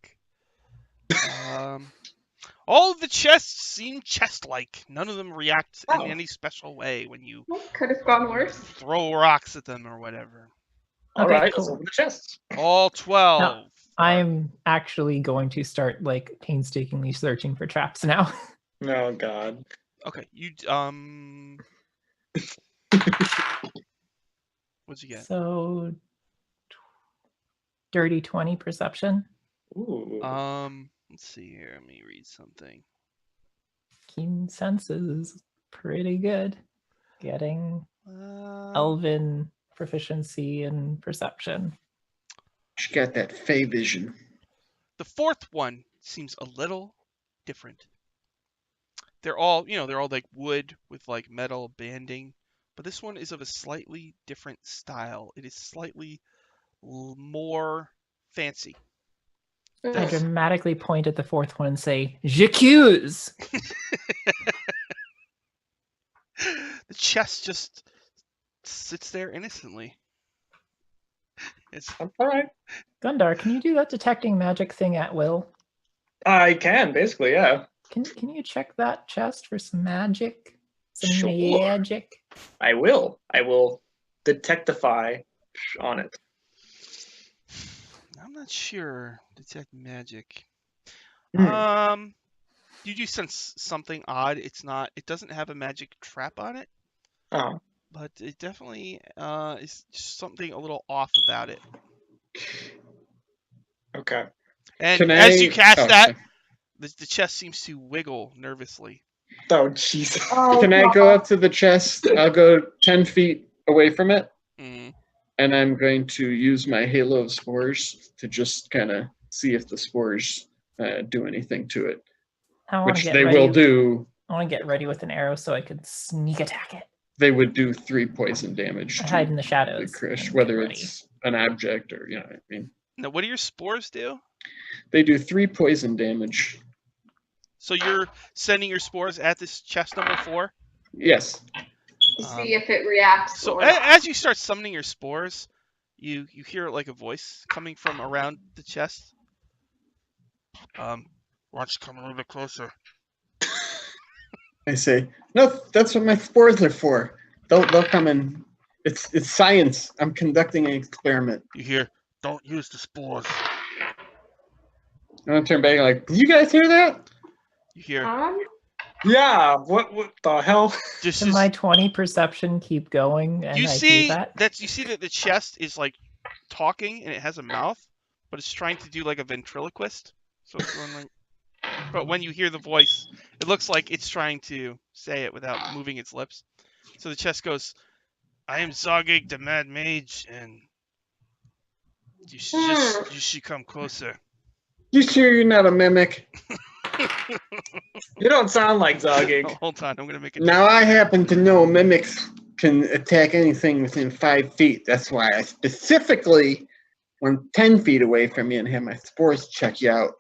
All of the chests seem chest-like. None of them react in Oh. any special way when you That could have gone worse. throw rocks at them or whatever. All Okay, right, cool. let's open the chests. All 12. I'm actually going to start like painstakingly searching for traps now. Oh god. Okay, you what'd you get? So dirty 20 perception. Ooh. Let's see here. Let me read something. Keen senses is pretty good. Getting elven proficiency in perception. She got that fey vision. The fourth one seems a little different. They're all, they're all like wood with like metal banding, but this one is of a slightly different style. It is slightly more fancy. I dramatically point at the fourth one and say, "J'accuse." The chest just sits there innocently. It's all right. Gundar, can you do that detecting magic thing at will? I can, basically, yeah. Can you check that chest for some magic? Some Sure. magic? I will. I will detectify on it. I'm not sure. Detect magic. Hmm. You do sense something odd. It doesn't have a magic trap on it, Oh. but it definitely is just something a little off about it. Okay. And as you cast that, the chest seems to wiggle nervously. Oh, jeez. Oh, Can I go up to the chest? I'll go 10 feet away from it, Mm-hmm. and I'm going to use my halo of spores to just kind of see if the spores do anything to it, which they will do. I want to get ready with an arrow so I could sneak attack it. They would do 3 poison damage. I hide in the The shadows. Krish, whether it's an object or what I mean. Now, what do your spores do? They do 3 poison damage. So you're sending your spores at this chest number 4? Yes. To see if it reacts. So or not. as you start summoning your spores, you hear like a voice coming from around the chest. Why don't you come a little bit closer? I say, no, that's what my spores are for. They'll come in. It's science. I'm conducting an experiment. You hear, don't use the spores. I'm gonna turn back and like, did you guys hear that? You hear, Yeah. What the hell? this Can is. my 20 perception keep going? And You I see do that? you see that the chest is like talking and it has a mouth, but it's trying to do like a ventriloquist. So it's going like. But when you hear the voice, it looks like it's trying to say it without moving its lips. So the chest goes, "I am Zargig the Mad Mage, and you should come closer." You sure you're not a mimic? You don't sound like Zogig. Oh, hold on, I'm gonna make it. Now I happen to know mimics can attack anything within 5 feet. That's why I specifically went 10 feet away from you and had my spores check you out.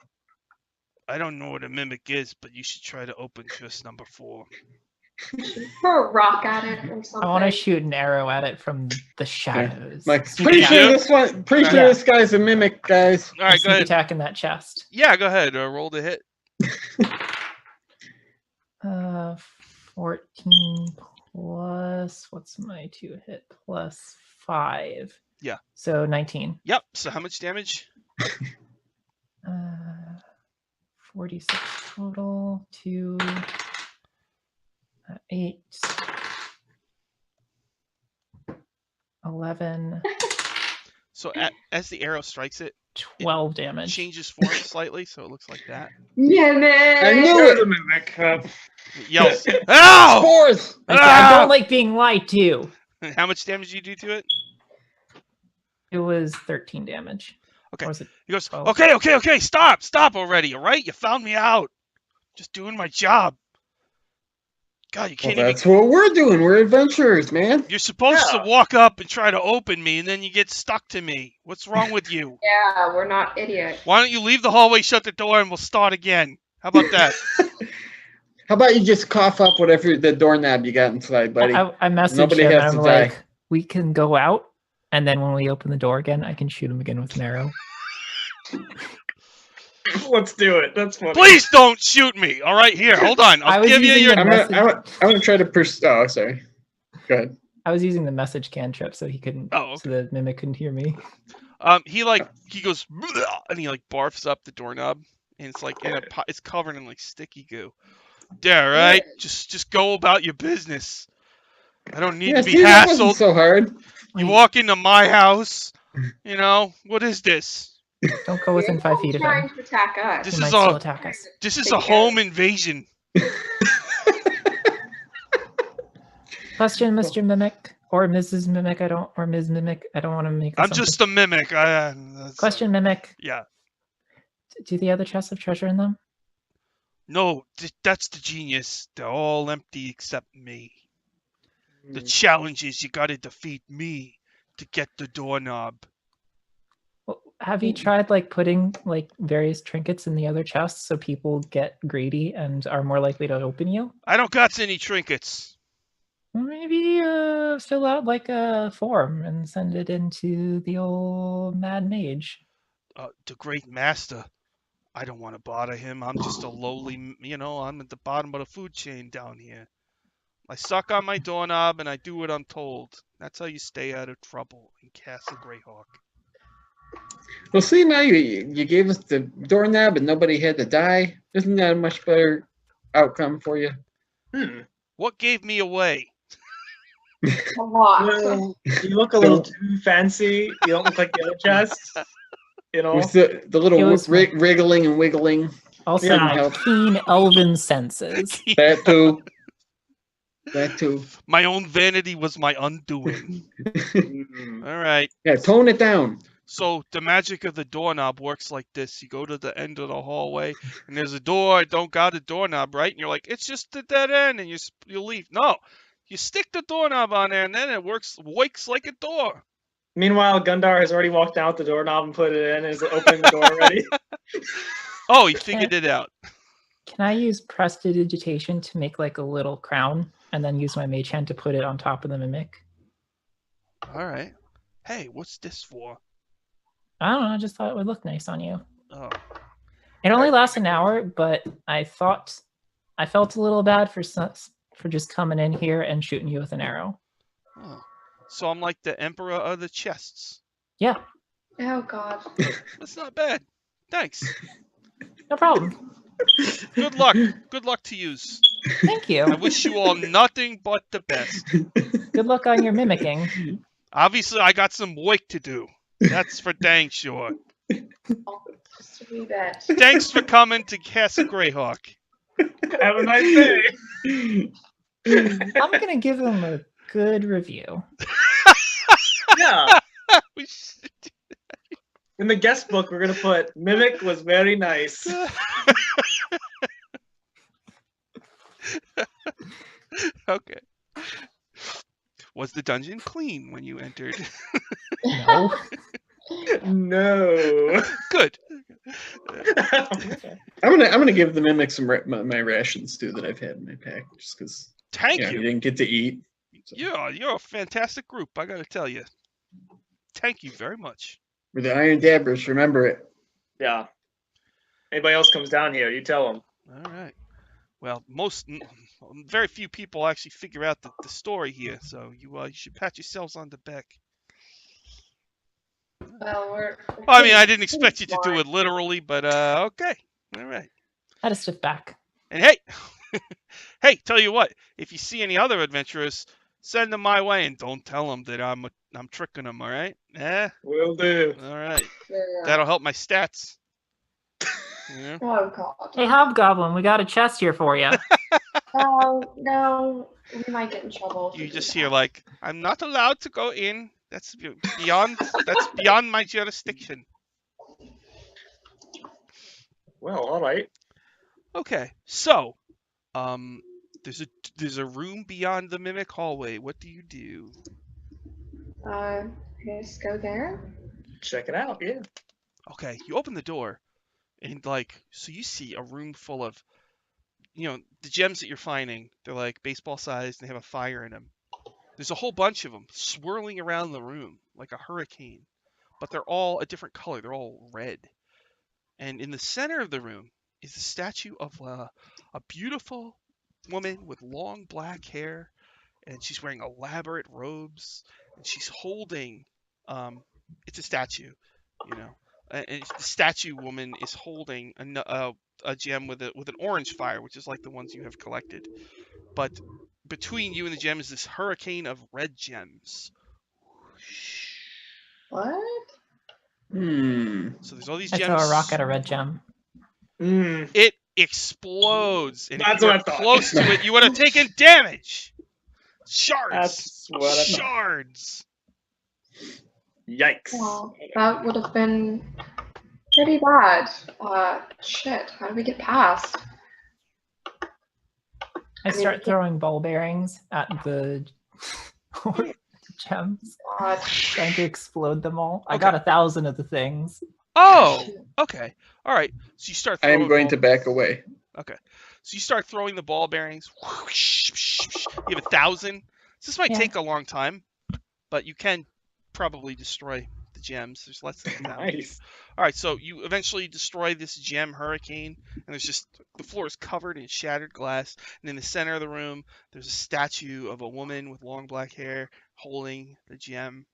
I don't know what a mimic is, but you should try to open chest number 4. Throw a rock at it or something. I want to shoot an arrow at it from the shadows. Like, Sneak pretty attack. sure this guy's a mimic, guys. All right, go Sneak ahead. attack in that chest. Yeah, go ahead. Roll the hit. 14 plus, what's my 2 hit? Plus 5. Yeah. So 19. Yep. So how much damage? 46 total. 2, 8, 11, So as the arrow strikes it, 12 damage. changes form slightly, so it looks like that. Yeah, man. I knew There's it. a mimic. It yells, "Ow!" Spores. I Ah! don't like being lied to. How much damage do you do to it? It was 13 damage. Okay. Or was it He goes, 12? okay, stop already, all right? You found me out. Just doing my job. God, you Well, can't even. that's what we're doing. We're adventurers, man. You're supposed to walk up and try to open me, and then you get stuck to me. What's wrong with you? Yeah, we're not idiots. Why don't you leave the hallway, shut the door, and we'll start again? How about that? How about you just cough up whatever the doorknob you got inside, buddy? I messaged Nobody him has and to I'm die. like, we can go out, and then when we open the door again, I can shoot him again with an arrow. Let's do it. That's funny. Please don't shoot me. All right, here, hold on. I I'll was give you using your. the I'm gonna try to Oh, sorry. Go ahead. I was using the message cantrip so he couldn't. Oh, okay. So the mimic couldn't hear me. He goes and he like barfs up the doorknob, and it's like in a pot, it's covered in like sticky goo. Yeah, right. Just go about your business. I don't need to be see, that wasn't hassled. so hard. You walk into my house. You know what is this? Don't go within 5 feet of trying him. to attack us. This He is might all- still attack us. This is a home invasion. Question, Mr. Mimic. Or Mrs. Mimic, or Ms. Mimic, I don't want to make I'm just a mimic. Question, Mimic. Yeah. Do the other chests have treasure in them? No, that's the genius. They're all empty except me. The challenge is you gotta defeat me to get the doorknob. Well, have you tried like putting like various trinkets in the other chests so people get greedy and are more likely to open you? I don't got any trinkets. Maybe fill out like a form and send it into the old Mad Mage. The Great Master. I don't want to bother him. I'm just a lowly, I'm at the bottom of the food chain down here. I suck on my doorknob and I do what I'm told. That's how you stay out of trouble in Castle Greyhawk. Well, see, now you gave us the doorknob and nobody had to die. Isn't that a much better outcome for you? What gave me away? A lot. Well, you look a little too fancy. You don't look like the other chests. You know, With the little wriggling and wiggling. Also, my keen elven senses. That too. That too. My own vanity was my undoing. All right. Yeah, tone it down. So the magic of the doorknob works like this. You go to the end of the hallway, and there's a door. I don't got a doorknob, right? And you're like, it's just the dead end, and you leave. No, you stick the doorknob on there, and then it works like a door. Meanwhile, Gundar has already walked down with the doorknob and put it in and is opening the door already. Oh, he figured it out. Can I use prestidigitation to make like a little crown and then use my mage hand to put it on top of the mimic? All right. Hey, what's this for? I don't know. I just thought it would look nice on you. Oh. It only lasts an hour, but I felt a little bad for just coming in here and shooting you with an arrow. Oh. So I'm like the emperor of the chests. Yeah. Oh God. That's not bad. Thanks. No problem. Good luck. Good luck to yous. Thank you. I wish you all nothing but the best. Good luck on your mimicking. Obviously, I got some work to do. That's for dang sure. Just a wee bit. Thanks for coming to Castle Greyhawk. Have a nice day. I'm gonna give them a good review. Yeah. In the guest book, we're gonna put Mimic was very nice. Okay. Was the dungeon clean when you entered? No. No. Good. I'm gonna give the mimic some my rations too that I've had in my pack, just because. Thank You you. didn't get to eat. So. You're a fantastic group. I gotta tell you. Thank you very much. We're the Iron Dabbers. Remember it. Yeah. Anybody else comes down here, you tell them. All right. Well, very few people actually figure out the story here, so you should pat yourselves on the back. Well, I mean, I didn't expect you to do it literally, but okay. All right. I had to stiff back. And hey, hey, tell you what, if you see any other adventurers, send them my way and don't tell them that I'm tricking them, all right? Yeah? Will do. All right. Yeah. That'll help my stats. Yeah. Oh God. Hey, Hobgoblin, we got a chest here for you. Oh no, we might get in trouble. if You we do just that. hear like, I'm not allowed to go in. That's beyond my jurisdiction. Well, all right. Okay, so, there's a room beyond the mimic hallway. What do you do? Just go there. Check it out. Yeah. Okay, you open the door, and so you see a room full of, the gems that you're finding. They're like baseball sized. And they have a fire in them. There's a whole bunch of them swirling around the room like a hurricane, but they're all a different color. They're all red. And in the center of the room is a statue of a beautiful woman with long black hair, and she's wearing elaborate robes, and she's holding, it's a statue, and the statue woman is holding a gem with an orange fire, which is like the ones you have collected. But between you and the gem is this hurricane of red gems. What? So there's all these I gems. throw a rock at a red gem. It explodes, and That's if you what were I thought. close to it, you would have taken damage. Shards. That's what I thought. Shards. Yikes. Well, that would have been pretty bad. Shit, how do we get past? I start throwing ball bearings at the gems, God. trying to explode them all. I Okay. got 1,000 of the things. Oh, okay. All right. So you start I throwing am going ball- to back away. Okay. So you start throwing the ball bearings. You have 1,000. So this might Yeah. take a long time, but you can probably destroy the gems. There's less than 1,000. Nice. All right, so you eventually destroy this gem hurricane, and there's just the floor is covered in shattered glass. And in the center of the room, there's a statue of a woman with long black hair holding the gem.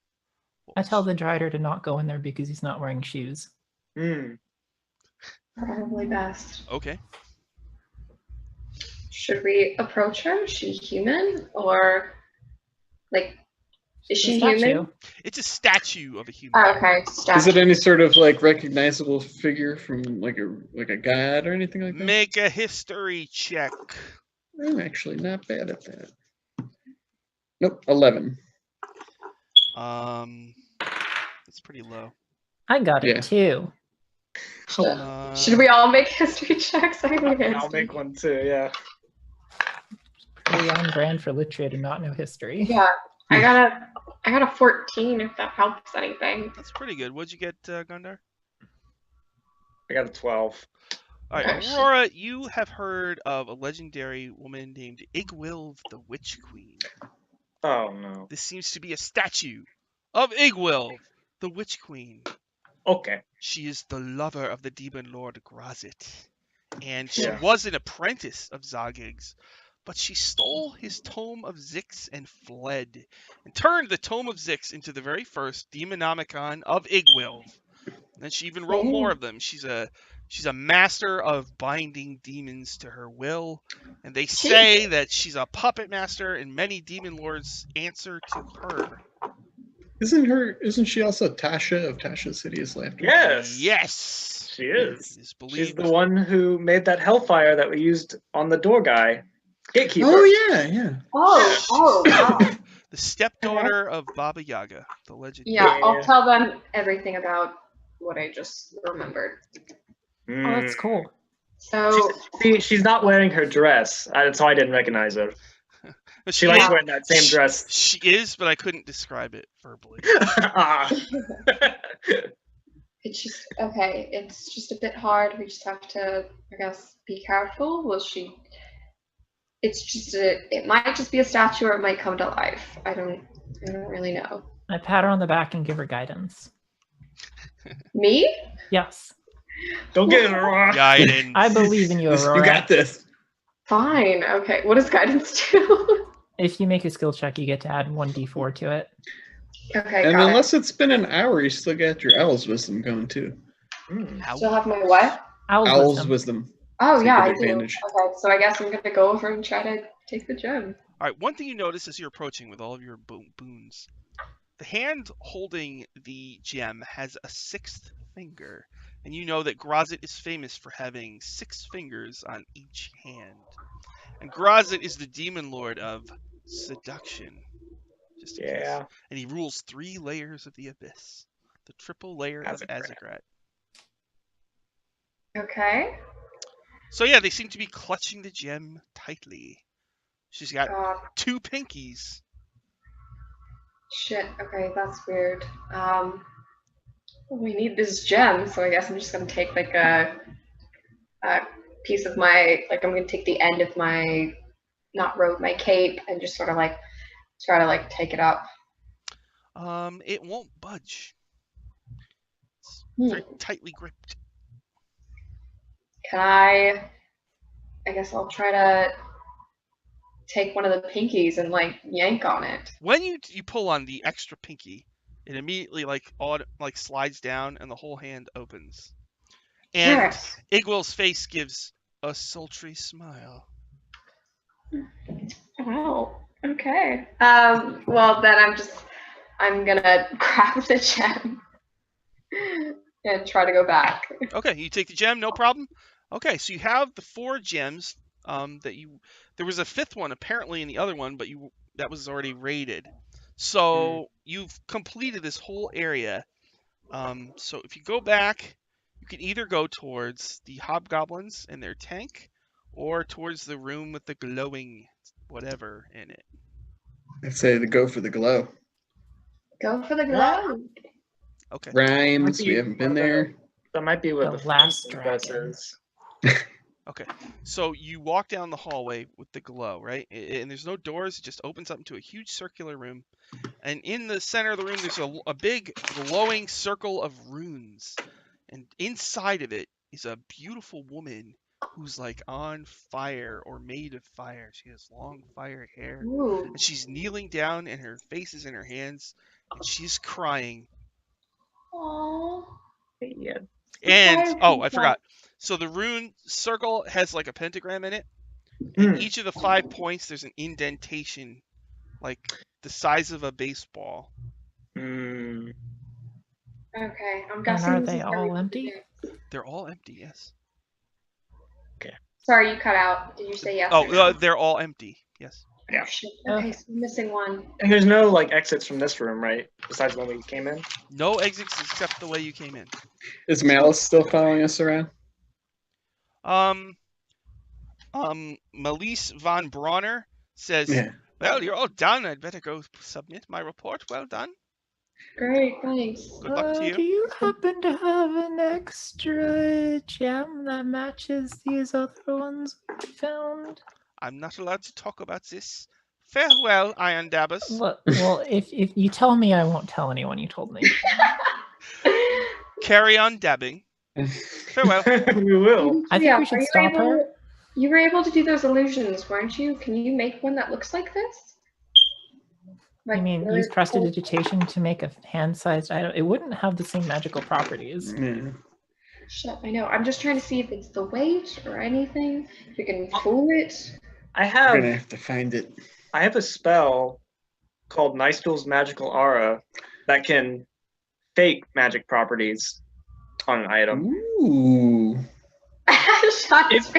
I tell the drider to not go in there because he's not wearing shoes. Hmm. Probably best. Okay. Should we approach her? Is she human? Or, like, is she Statue. human? It's a statue of a human. Oh, okay, statue. Is it any sort of like recognizable figure from like a god or anything like that? Make a history check. I'm actually not bad at that. Nope, 11. That's pretty low. I got Yeah. it too. Should we all make history checks? I can I'll make one too, yeah. Pretty on brand for Litria to not know history. Yeah, I got a 14 if that helps anything. That's pretty good. What'd you get, Gundar? I got a 12. All right, Oh, shit. Aurora, you have heard of a legendary woman named Igwilv the Witch Queen. Oh no. This seems to be a statue of Igwilv the Witch Queen. Okay. She is the lover of the demon lord Grazit, and she Yeah. was an apprentice of Zogig's, but she stole his Tome of Zix and fled, and turned the Tome of Zix into the very first Demonomicon of Igwilv. And she even wrote more of them. She's a master of binding demons to her will, and they say that she's a puppet master, and many demon lords answer to her. Isn't she also Tasha of Tasha's Hideous Laughter? Yes. Yes, She is. it is She's believed. the one who made that hellfire that we used on the door guy. Gatekeeper. Oh yeah. Oh, wow. The stepdaughter of Baba Yaga, the legend. Yeah, I'll Yeah. tell them everything about what I just remembered. Hmm. Oh, that's cool. So, She's not wearing her dress, so I didn't recognize her. But She likes is- wearing that same dress. She is, but I couldn't describe it verbally. Ah. it's just, okay, it's just a bit hard. We just have to, I guess, be careful. It might just be a statue or it might come to life. I don't really know. I pat her on the back and give her guidance. Me? Yes. Don't get it wrong. Guidance. I believe in you, Aurora. You got this. Fine. Okay. What does guidance do? If you make a skill check, you get to add 1d4 to it. Okay, And got unless it's been an hour, you still got your Owl's Wisdom going too. Hmm. it. Still have my what? Owl's wisdom. Wisdom. Oh, So you yeah, get I do. advantage. Okay, so I guess I'm gonna go over and try to take the gem. All right, one thing you notice as you're approaching with all of your boons, the hand holding the gem has a sixth finger, and you know that Grazit is famous for having 6 fingers on each hand. And Grazit is the demon lord of seduction. Just in case. Yeah. And he rules 3 layers of the abyss, the triple layer of Azagrat. Azagrat. Okay. So yeah, they seem to be clutching the gem tightly. She's got God, 2 pinkies. shit. Okay, that's weird. We need this gem, so I guess I'm just gonna take like a piece of my, like, I'm gonna take the end of my, not robe, my cape, and just sort of like try to like take it up. It won't budge. It's Hmm. very tightly gripped. Can I guess I'll try to take one of the pinkies and like yank on it. When you pull on the extra pinky, it immediately like slides down and the whole hand opens. And Yes. Igwil's face gives a sultry smile. Oh, okay. Well then I'm gonna grab the gem and try to go back. Okay, you take the gem, no problem. Okay, so you have the 4 gems there was a 5th one apparently in the other one, but you that was already raided. So you've completed this whole area. So if you go back, you can either go towards the hobgoblins and their tank, or towards the room with the glowing whatever in it. I'd say to go for the glow. Go for the glow. Okay. Rhymes. We haven't been there. That might be where The the last flame dragon. princess Okay. So you walk down the hallway with the glow, right? And there's no doors. It just opens up into a huge circular room. And in the center of the room, there's a big glowing circle of runes. And inside of it is a beautiful woman who's like on fire or made of fire. She has long fire hair. Ooh. And she's kneeling down and her face is in her hands. And she's crying. Aww. Yeah. And, Fire oh, I princess. forgot. So the rune circle has like a pentagram in it. Hmm. And each of the 5 points, there's an indentation like the size of a baseball. Hmm. Okay, I'm And guessing. are this they is all everything empty? we do. They're all empty, yes. Sorry, you cut out. Did you say yes? or no? Oh, they're all empty, yes. Yeah. Oh, shit. Okay, so I'm missing one. And there's no like exits from this room, right? Besides when we came in. No exits except the way you came in. Is Malice still following us around? Melise von Bronner says, Yeah. well, you're all done. I'd better go submit my report. Well done. Great, thanks. Good luck to you. Do you happen to have an extra gem that matches these other ones we found? I'm not allowed to talk about this. Farewell, Iron Dabbers. Well, if you tell me, I won't tell anyone you told me. Carry on dabbing. Farewell. We will. I think Yeah, we should are you stop her. able- You were able to do those illusions, weren't you? Can you make one that looks like this? I mean, really use cool- prestidigitation to make a hand-sized item. It wouldn't have the same magical properties. Yeah. Shit, I know. I'm just trying to see if it's the weight or anything. If you can fool it. I We're gonna have have to find it. a spell called Nystul's Magical Aura that can fake magic properties on an item. Ooh. Shots.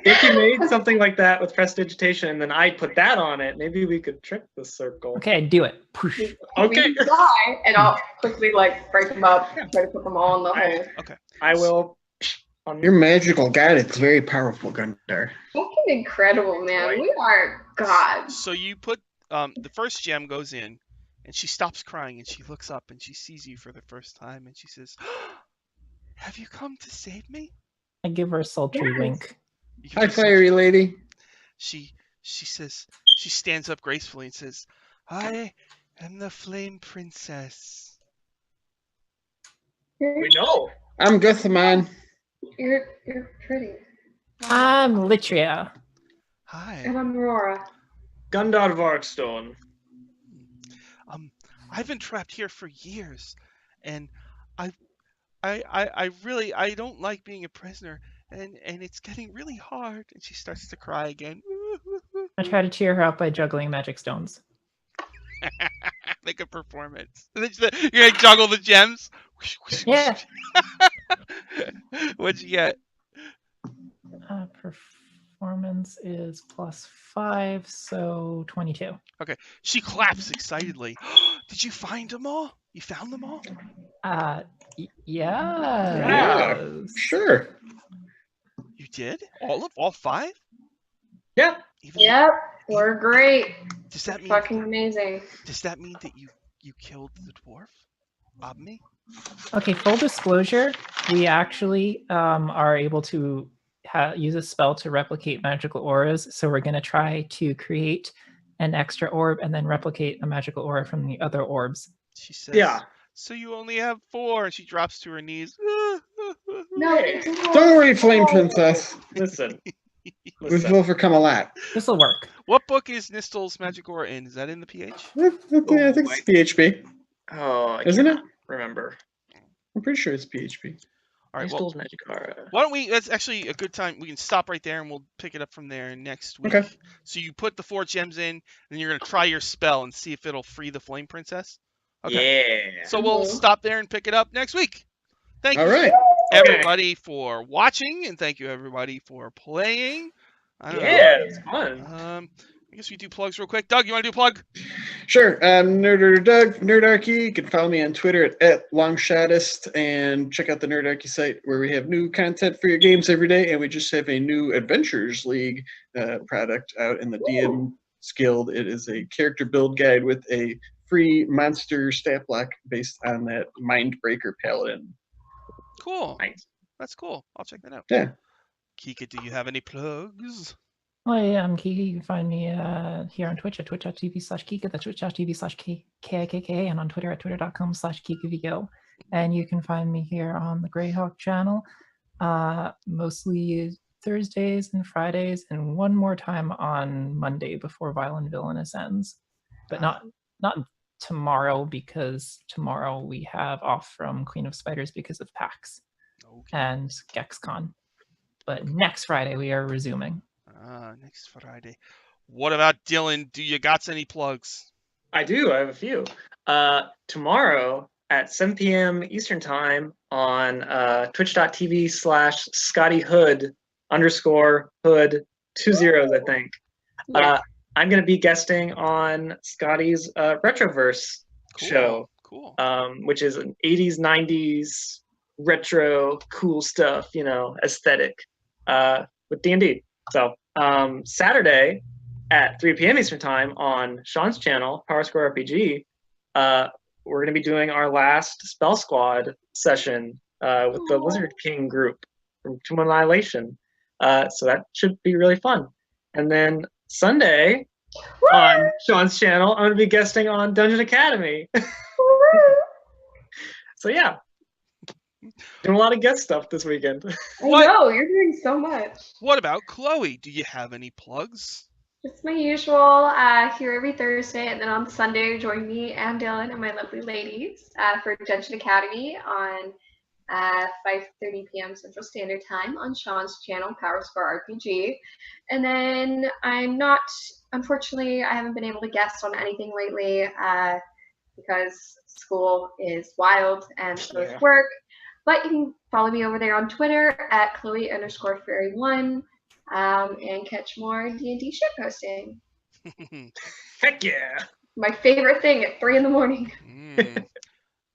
If you made something like that with prestidigitation and then I put that on it, maybe we could trick the circle. Okay, do it. Poosh. Okay. Die, and I'll quickly like break them up, try to put them all in the hole. I will. Your magical guidance is very powerful, Gundar. Fucking incredible, man. Right. We are gods. So you put the first gem goes in, and she stops crying, and she looks up, and she sees you for the first time, and she says, "Have you come to save me?" I give her a sultry Yes. wink. You Hi, give her fiery lady. She says, she stands up gracefully and says, "I am the Flame Princess." We know. I'm Guthaman. You're pretty. I'm Litria. Hi. And I'm Aurora. Gundar Varkstone. I've been trapped here for years, and I really don't like being a prisoner, and it's getting really hard. And she starts to cry again. I try to cheer her up by juggling magic stones. Make a performance. And then you're gonna juggle the gems. Yeah. What'd you get? Performance is +5, so 22. She claps excitedly. Did you find them all? You found them all? Yeah. Yes. Sure. You did? All 5? Yeah. Even Yep, we're great. Does that mean Fucking amazing. that you killed the dwarf? Me? Okay, full disclosure, we actually are able to use a spell to replicate magical auras, so we're going to try to create an extra orb and then replicate a magical aura from the other orbs. She says. Yeah. So you only have 4, and she drops to her knees. No, Hey. it's Don't worry, Flame Princess. Listen. We've Listen. overcome a lot. This will work. What book is Nystul's Magic Aura in? Is that in the PH? I think it's PHP, Oh, I isn't it? can't remember. I'm pretty sure it's PHP. All right. Well, Nystul's Magic Aura. why don't we? That's actually a good time. We can stop right there, and we'll pick it up from there next week. Okay. So you put the 4 gems in, and you're gonna try your spell and see if it'll free the Flame Princess. Okay. Yeah. So we'll stop there and pick it up next week. Thank All you, right. everybody, for watching, and thank you everybody for playing. I don't know. Yeah, it's fun. I guess we do plugs real quick. Doug, you want to do a plug? Sure. Nerder Doug, Nerdarchy. You can follow me on Twitter at Longshotist and check out the Nerdarchy site where we have new content for your games every day. And we just have a new Adventures League product out in the DM's Guild. It is a character build guide with a free monster stat block based on that Mindbreaker Paladin. Cool. Nice. That's cool. I'll check that out. Yeah. Kika, do you have any plugs? Hi, I'm Kiki. You can find me here on Twitch at twitch.tv/Kika. That's twitch.tv/KIKK, and on Twitter at twitter.com/KikaVigo. And you can find me here on the Greyhawk channel, mostly Thursdays and Fridays, and one more time on Monday before Violent Villainous ends. But not tomorrow, because tomorrow we have off from Queen of Spiders because of PAX and GexCon. But next Friday we are resuming. Next Friday. What about Dylan? Do you got any plugs? I do. I have a few. Tomorrow at 7 p.m. Eastern Time on twitch.tv/ScottyHood_Hood, 2 zeros, I think. Yeah. I'm going to be guesting on Scotty's Retroverse show, Cool. which is an 80s, 90s retro cool stuff, aesthetic with D&D. So Saturday at 3 p.m. Eastern Time on Sean's channel, Power Square RPG, we're going to be doing our last Spell Squad session with the Lizard King group from Tomb Annihilation. So that should be really fun. And then Sunday on Sean's channel, I'm going to be guesting on Dungeon Academy. So yeah, doing a lot of guest stuff this weekend. I know, you're doing so much. What about Chloe? Do you have any plugs? It's my usual, here every Thursday, and then on Sunday, join me and Dylan and my lovely ladies for Dungeon Academy on 5:30 p.m. Central Standard Time on Sean's channel, Power Square RPG. And then unfortunately, I haven't been able to guest on anything lately because school is wild and so is work. But you can follow me over there on Twitter at Chloe_Fairy1 and catch more D&D shit posting. Heck yeah. My favorite thing at 3 a.m.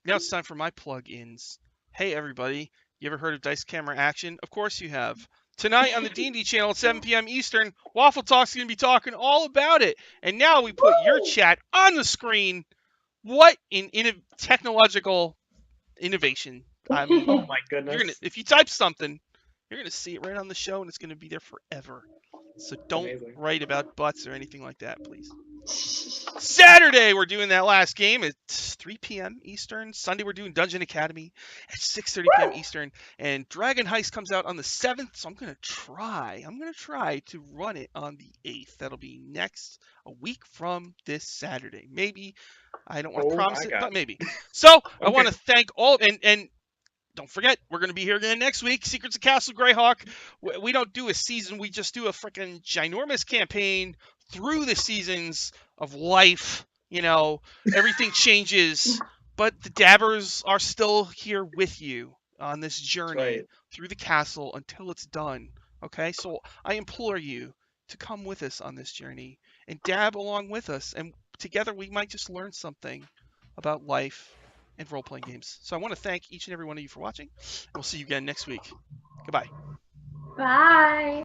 Now it's time for my plug-ins. Hey, everybody. You ever heard of Dice Camera Action? Of course you have. Tonight on the D&D channel at 7 p.m. Eastern, Waffle Talk's going to be talking all about it. And now we put your chat on the screen. What in technological innovation. I mean, Oh my goodness. if you type something, you're going to see it right on the show, and it's going to be there forever. So don't write about butts or anything like that, please. Saturday, we're doing that last game at 3 p.m. Eastern. Sunday, we're doing Dungeon Academy at 6:30 p.m. Eastern. And Dragon Heist comes out on the 7th, so I'm going to try to run it on the 8th. That'll be a week from this Saturday. Maybe. I don't want to promise it, but maybe. So I want to thank all, and don't forget, we're going to be here again next week. Secrets of Castle Greyhawk. We don't do a season. We just do a freaking ginormous campaign through the seasons of life. Everything changes, but the Dabbers are still here with you on this journey through the castle until it's done. Okay, so I implore you to come with us on this journey and dab along with us, and together we might just learn something about life and role-playing games. So I want to thank each and every one of you for watching. We'll see you again next week. Goodbye. Bye.